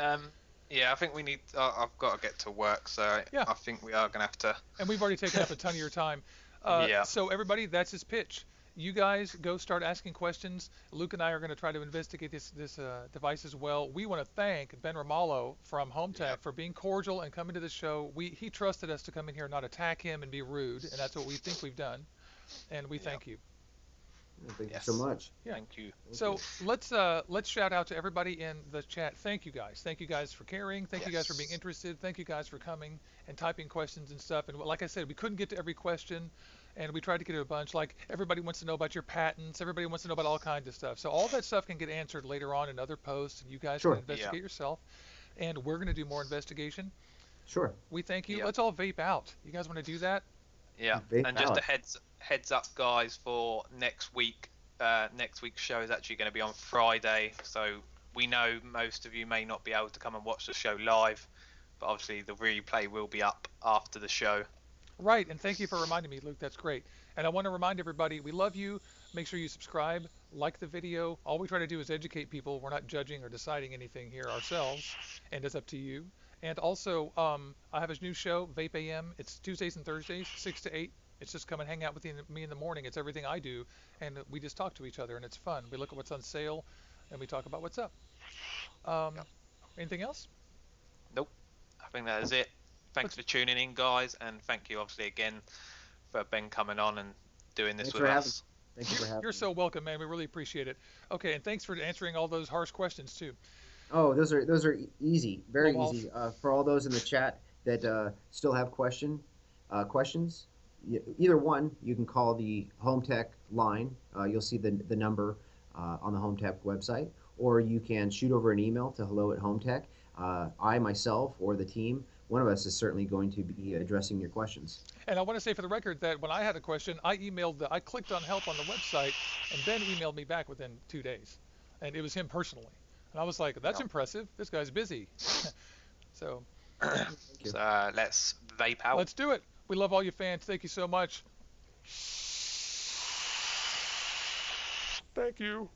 Yeah, I think we need. I've got to get to work, so Yeah. I think we are gonna have to. And we've already taken up a ton of your time. Yeah. So everybody, that's his pitch. You guys go start asking questions. Luke and I are going to try to investigate this device as well. We want to thank Ben Ramalho from HohmTech for being cordial and coming to the show. He trusted us to come in here and not attack him and be rude, and that's what we think we've done. And we thank you. Thank you so much. Yeah. Thank you. So let's shout out to everybody in the chat. Thank you guys. Thank you guys for caring. Thank you guys for being interested. Thank you guys for coming and typing questions and stuff. And like I said, we couldn't get to every question, and we tried to get to a bunch. Like everybody wants to know about your patents. Everybody wants to know about all kinds of stuff. So all that stuff can get answered later on in other posts, and you guys can investigate yourself. And we're going to do more investigation. Sure. We thank you. Yeah. Let's all vape out. You guys want to do that? Yeah, Vape and just a out. heads up, guys, for next week. Next week's show is actually going to be on Friday, so we know most of you may not be able to come and watch the show live, but obviously the replay will be up after the show. Right, and thank you for reminding me, Luke. That's great. And I want to remind everybody, we love you. Make sure you subscribe, like the video. All we try to do is educate people. We're not judging or deciding anything here ourselves, and it's up to you. And also, I have a new show, Vape AM. It's Tuesdays and Thursdays, 6 to 8. It's just come and hang out with me in the morning. It's everything I do, and we just talk to each other, and it's fun. We look at what's on sale, and we talk about what's up. Um, Yep. Anything else? Nope, I think that is it. Thanks Let's, for tuning in, guys, and thank you obviously again for Ben coming on and doing this Thanks with for having. us. Thank you for having you're me. so welcome, man. We really appreciate it. Okay, and thanks for answering all those harsh questions too. Oh, those are easy, Well, very easy. For all those in the chat that still have questions, either one, you can call the HohmTech line. You'll see the number on the HohmTech website, or you can shoot over an email to hello@HohmTech. I myself or the team, one of us is certainly going to be addressing your questions. and I want to say for the record that when I had a question, I clicked on help on the website, and Ben emailed me back within 2 days, and it was him personally. And I was like, that's Yep. impressive. This guy's busy. So Thank you. So let's vape out. let's do it. We love all you fans. Thank you so much. Thank you.